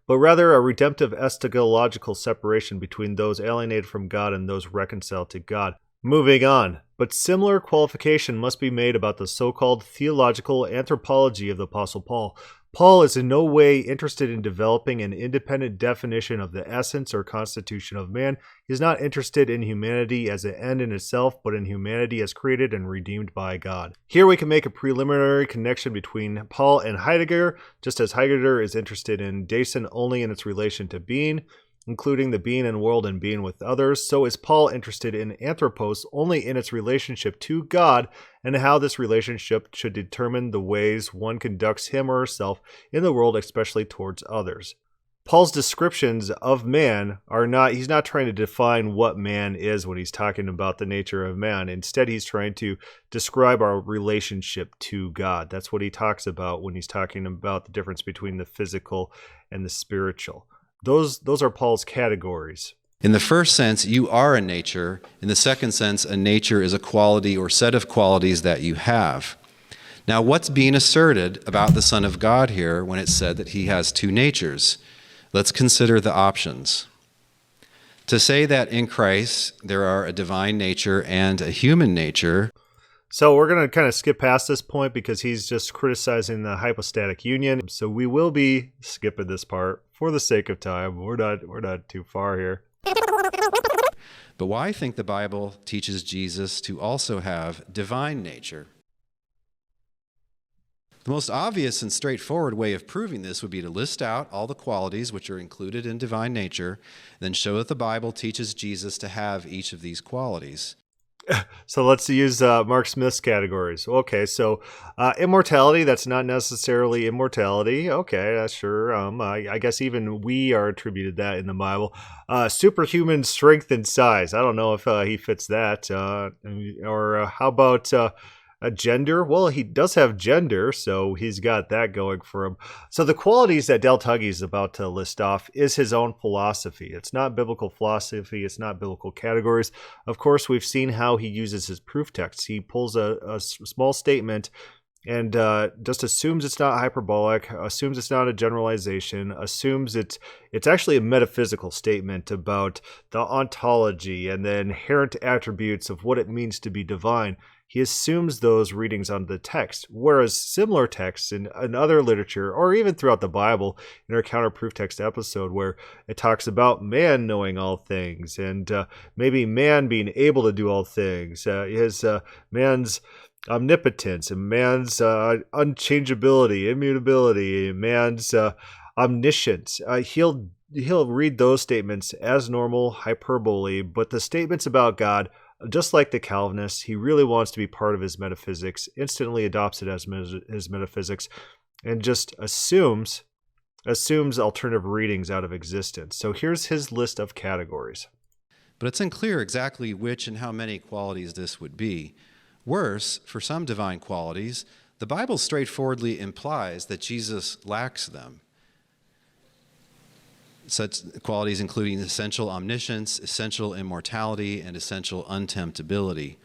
[SPEAKER 2] but rather a redemptive eschatological separation between those alienated from God and those reconciled to God. Moving on. But similar qualification must be made about the so-called theological anthropology of the Apostle Paul. Paul is in no way interested in developing an independent definition of the essence or constitution of man. He is not interested in humanity as an end in itself, but in humanity as created and redeemed by God. Here we can make a preliminary connection between Paul and Heidegger, just as Heidegger is interested in Dasein only in its relation to being, including the being and world and being with others, so is Paul interested in anthropos only in its relationship to God and how this relationship should determine the ways one conducts him or herself in the world, especially towards others. Paul's descriptions of man he's not trying to define what man is when he's talking about the nature of man. Instead, he's trying to describe our relationship to God. That's what he talks about when he's talking about the difference between the physical and the spiritual. Those are Paul's categories.
[SPEAKER 4] In the first sense, you are a nature. In the second sense, a nature is a quality or set of qualities that you have. Now, what's being asserted about the Son of God here when it's said that he has two natures? Let's consider the options. To say that in Christ there are a divine nature and a human nature.
[SPEAKER 2] So we're going to kind of skip past this point because he's just criticizing the hypostatic union. So we will be skipping this part for the sake of time. We're not too far here.
[SPEAKER 4] But why I think the Bible teaches Jesus to also have divine nature? The most obvious and straightforward way of proving this would be to list out all the qualities which are included in divine nature, then show that the Bible teaches Jesus to have each of these qualities.
[SPEAKER 2] So let's use Mark Smith's categories. Okay, so immortality, that's not necessarily immortality. Okay, that's sure. I guess even we are attributed that in the Bible. Superhuman strength and size. I don't know if he fits that. Or how about Gender, well, he does have gender, so he's got that going for him. So the qualities that Del Tuggy is about to list off is his own philosophy. It's not biblical philosophy. It's not biblical categories. Of course, we've seen how he uses his proof texts. He pulls a small statement and just assumes it's not hyperbolic, assumes it's not a generalization, assumes it's actually a metaphysical statement about the ontology and the inherent attributes of what it means to be divine. He assumes those readings on the text, whereas similar texts in other literature, or even throughout the Bible, in our counter-proof text episode, where it talks about man knowing all things, and maybe man being able to do all things, man's omnipotence, and man's unchangeability, immutability, man's omniscience. He'll read those statements as normal hyperbole, but the statements about God, just like the Calvinists, he really wants to be part of his metaphysics, instantly adopts it as his metaphysics, and just assumes alternative readings out of existence. So here's his list of categories.
[SPEAKER 4] But it's unclear exactly which and how many qualities this would be. Worse, for some divine qualities, the Bible straightforwardly implies that Jesus lacks them. Such qualities including essential omniscience, essential immortality, and essential untemptability.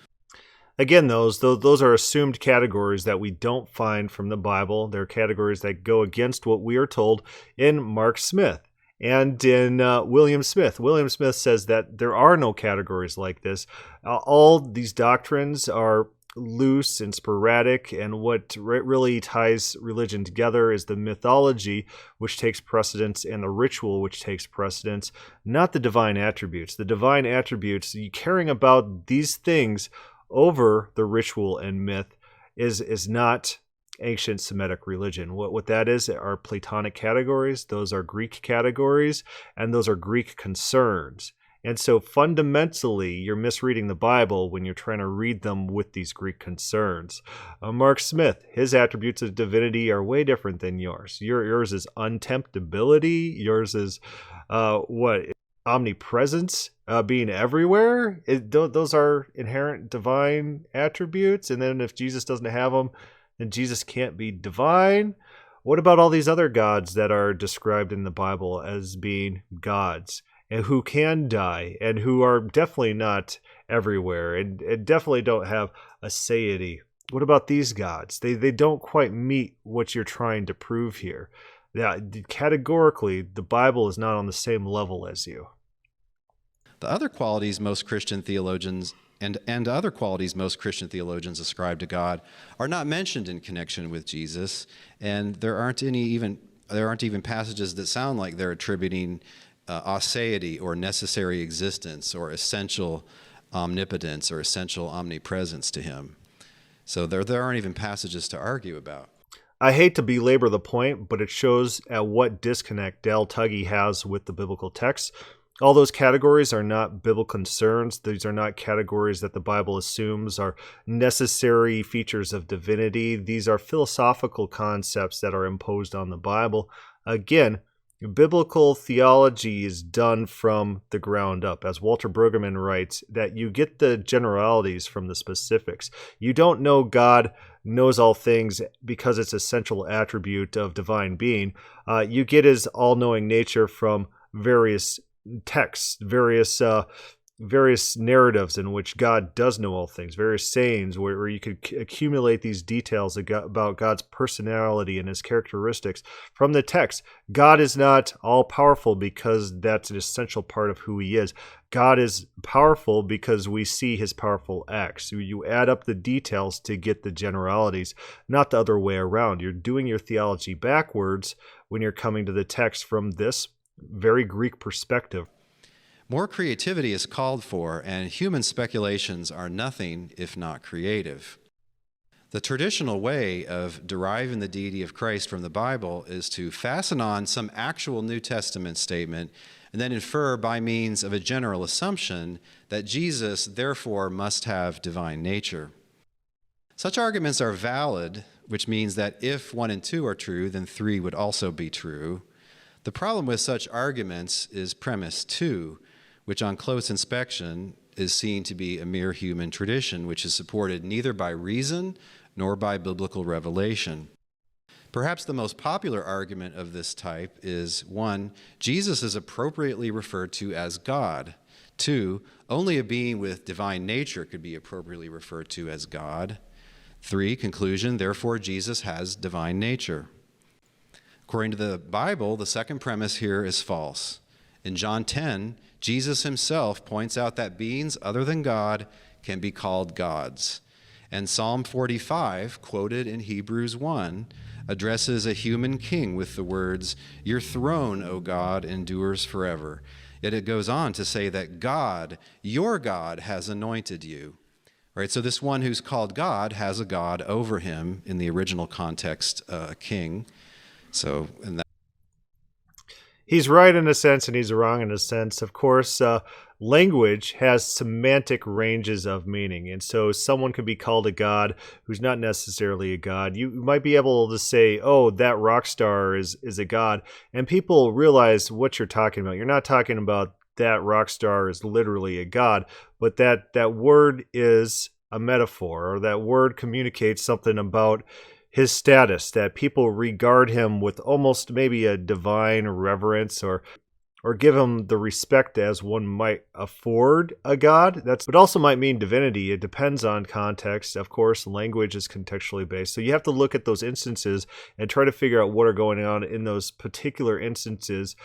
[SPEAKER 2] Again, those are assumed categories that we don't find from the Bible. They're categories that go against what we are told in Mark Smith and in William Smith. William Smith says that there are no categories like this. All these doctrines are loose and sporadic, and what really ties religion together is the mythology, which takes precedence, and the ritual, which takes precedence, not the divine attributes. The divine attributes, caring about these things over the ritual and myth, is not ancient Semitic religion. What that is are Platonic categories, those are Greek categories, and those are Greek concerns. And so fundamentally, you're misreading the Bible when you're trying to read them with these Greek concerns. Mark Smith, his attributes of divinity are way different than yours. Yours is untemptability. Yours is omnipresence, being everywhere. Those are inherent divine attributes. And then if Jesus doesn't have them, then Jesus can't be divine. What about all these other gods that are described in the Bible as being gods, and who can die, and who are definitely not everywhere, and definitely don't have aseity? What about these gods? They don't quite meet what you're trying to prove here. Yeah, categorically, the Bible is not on the same level as you.
[SPEAKER 4] The other qualities most Christian theologians and other qualities most Christian theologians ascribe to God are not mentioned in connection with Jesus, and there aren't even passages that sound like they're attributing aseity or necessary existence or essential omnipotence or essential omnipresence to him. So there aren't even passages to argue about.
[SPEAKER 2] I hate to belabor the point, but it shows at what disconnect Del Tuggy has with the biblical text. All those categories are not biblical concerns. These are not categories that the Bible assumes are necessary features of divinity. These are philosophical concepts that are imposed on the Bible. Again, biblical theology is done from the ground up. As Walter Brueggemann writes, that you get the generalities from the specifics. You don't know God knows all things because it's an essential attribute of divine being. You get his all-knowing nature from various texts, various narratives in which God does know all things, various sayings where you could accumulate these details about God's personality and his characteristics from the text. God is not all-powerful because that's an essential part of who he is. God is powerful because we see his powerful acts. You add up the details to get the generalities, not the other way around. You're doing your theology backwards when you're coming to the text from this very Greek perspective.
[SPEAKER 4] More creativity is called for, and human speculations are nothing if not creative. The traditional way of deriving the deity of Christ from the Bible is to fasten on some actual New Testament statement and then infer by means of a general assumption that Jesus therefore must have divine nature. Such arguments are valid, which means that if 1 and 2 are true, then 3 would also be true. The problem with such arguments is premise 2, which on close inspection is seen to be a mere human tradition, which is supported neither by reason nor by biblical revelation. Perhaps the most popular argument of this type is, 1, Jesus is appropriately referred to as God. 2, only a being with divine nature could be appropriately referred to as God. 3, conclusion, therefore Jesus has divine nature. According to the Bible, the second premise here is false. In John 10, Jesus himself points out that beings other than God can be called gods. And Psalm 45, quoted in Hebrews 1, addresses a human king with the words, "Your throne, O God, endures forever." Yet it goes on to say that God, your God, has anointed you. Right, so this one who's called God has a God over him, in the original context, a king. So, and that.
[SPEAKER 2] He's right in a sense, and he's wrong in a sense. Of course, language has semantic ranges of meaning, and so someone could be called a god who's not necessarily a god. You might be able to say, "Oh, that rock star is a god," and people realize what you're talking about. You're not talking about that rock star is literally a god, but that word is a metaphor, or that word communicates something about his status, that people regard him with almost maybe a divine reverence, or give him the respect as one might afford a god. But also might mean divinity. It depends on context. Of course, language is contextually based. So you have to look at those instances and try to figure out what are going on in those particular instances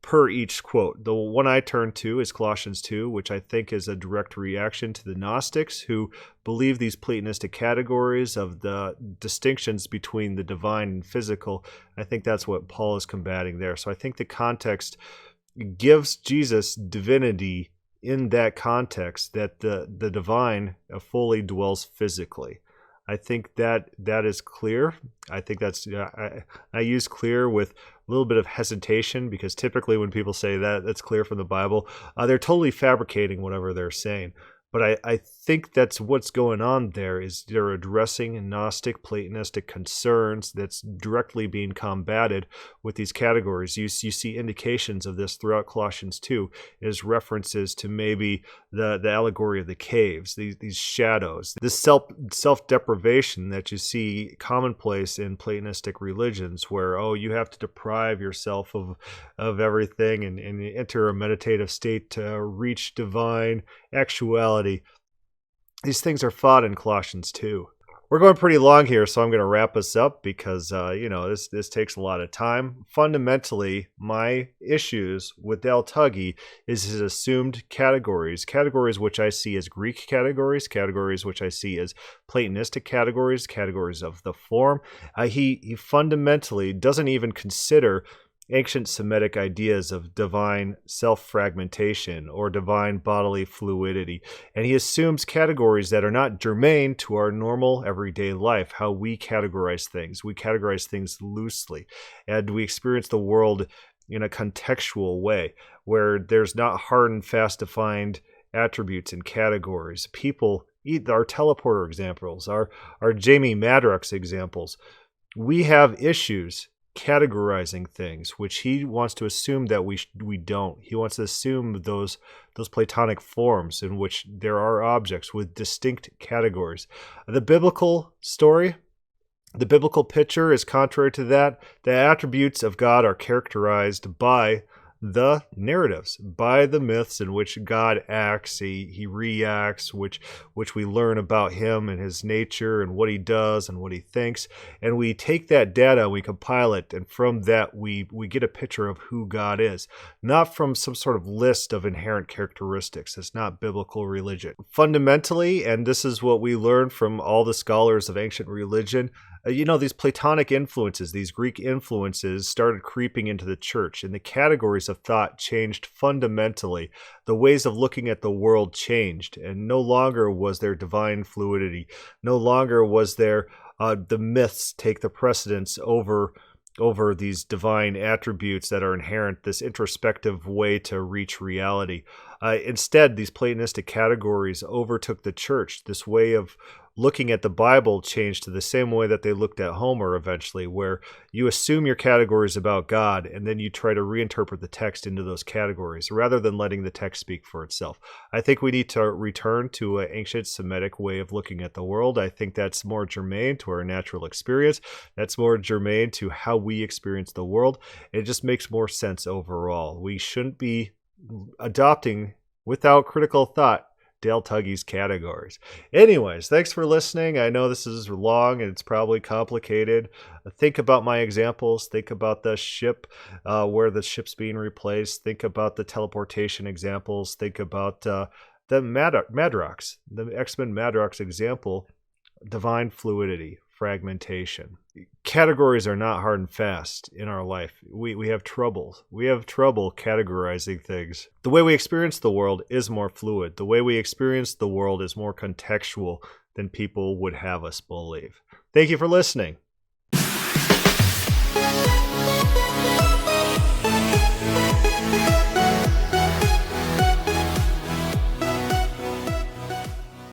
[SPEAKER 2] per each quote. The one I turn to is Colossians 2, which I think is a direct reaction to the Gnostics, who believe these Platonistic categories of the distinctions between the divine and physical. I think that's what Paul is combating there. So I think the context gives Jesus divinity in that context, that the divine fully dwells physically. I think that is clear. I think that's I use clear with a little bit of hesitation, because typically when people say that's clear from the Bible, they're totally fabricating whatever they're saying. But I think that's what's going on there, is they're addressing Gnostic, Platonistic concerns that's directly being combated with these categories. You see indications of this throughout Colossians 2, is references to maybe the allegory of the caves, these shadows, this self-deprivation that you see commonplace in Platonistic religions, where, you have to deprive yourself of everything and enter a meditative state to reach divine actuality. These things are fought in Colossians 2. We're going pretty long here, so I'm going to wrap us up, because this takes a lot of time. Fundamentally, my issues with Tuggy is his assumed categories which I see as Greek categories which I see as Platonistic categories of the form. He fundamentally doesn't even consider ancient Semitic ideas of divine self-fragmentation or divine bodily fluidity. And he assumes categories that are not germane to our normal everyday life, how we categorize things. We categorize things loosely, and we experience the world in a contextual way, where there's not hard and fast defined attributes and categories. People, our teleporter examples, our Jamie Madrox examples, we have issues categorizing things, which he wants to assume that we don't. He wants to assume those Platonic forms in which there are objects with distinct categories. The biblical story, the biblical picture is contrary to that. The attributes of God are characterized by the narratives, by the myths in which God acts, he reacts, which we learn about him and his nature and what he does and what he thinks. And we take that data, we compile it, and from that we get a picture of who God is, not from some sort of list of inherent characteristics. It's not biblical religion. Fundamentally, and this is what we learn from all the scholars of ancient religion, these Platonic influences, these Greek influences started creeping into the church, and the categories of thought changed fundamentally. The ways of looking at the world changed, and no longer was there divine fluidity. No longer was there the myths take the precedence over these divine attributes that are inherent, this introspective way to reach reality. Instead, these Platonistic categories overtook the church, this way of looking at the Bible changed to the same way that they looked at Homer eventually, where you assume your categories about God and then you try to reinterpret the text into those categories rather than letting the text speak for itself. I think we need to return to an ancient Semitic way of looking at the world. I think that's more germane to our natural experience. That's more germane to how we experience the world. It just makes more sense overall. We shouldn't be adopting, without critical thought, Dale Tuggy's categories. Anyways, thanks for listening. I know this is long and it's probably complicated. Think about my examples. Think about the ship, where the ship's being replaced. Think about the teleportation examples. Think about the Madrox, the X-Men Madrox example, divine fluidity, fragmentation. Categories are not hard and fast in our life. We have trouble. We have trouble categorizing things. The way we experience the world is more fluid. The way we experience the world is more contextual than people would have us believe. Thank you for listening.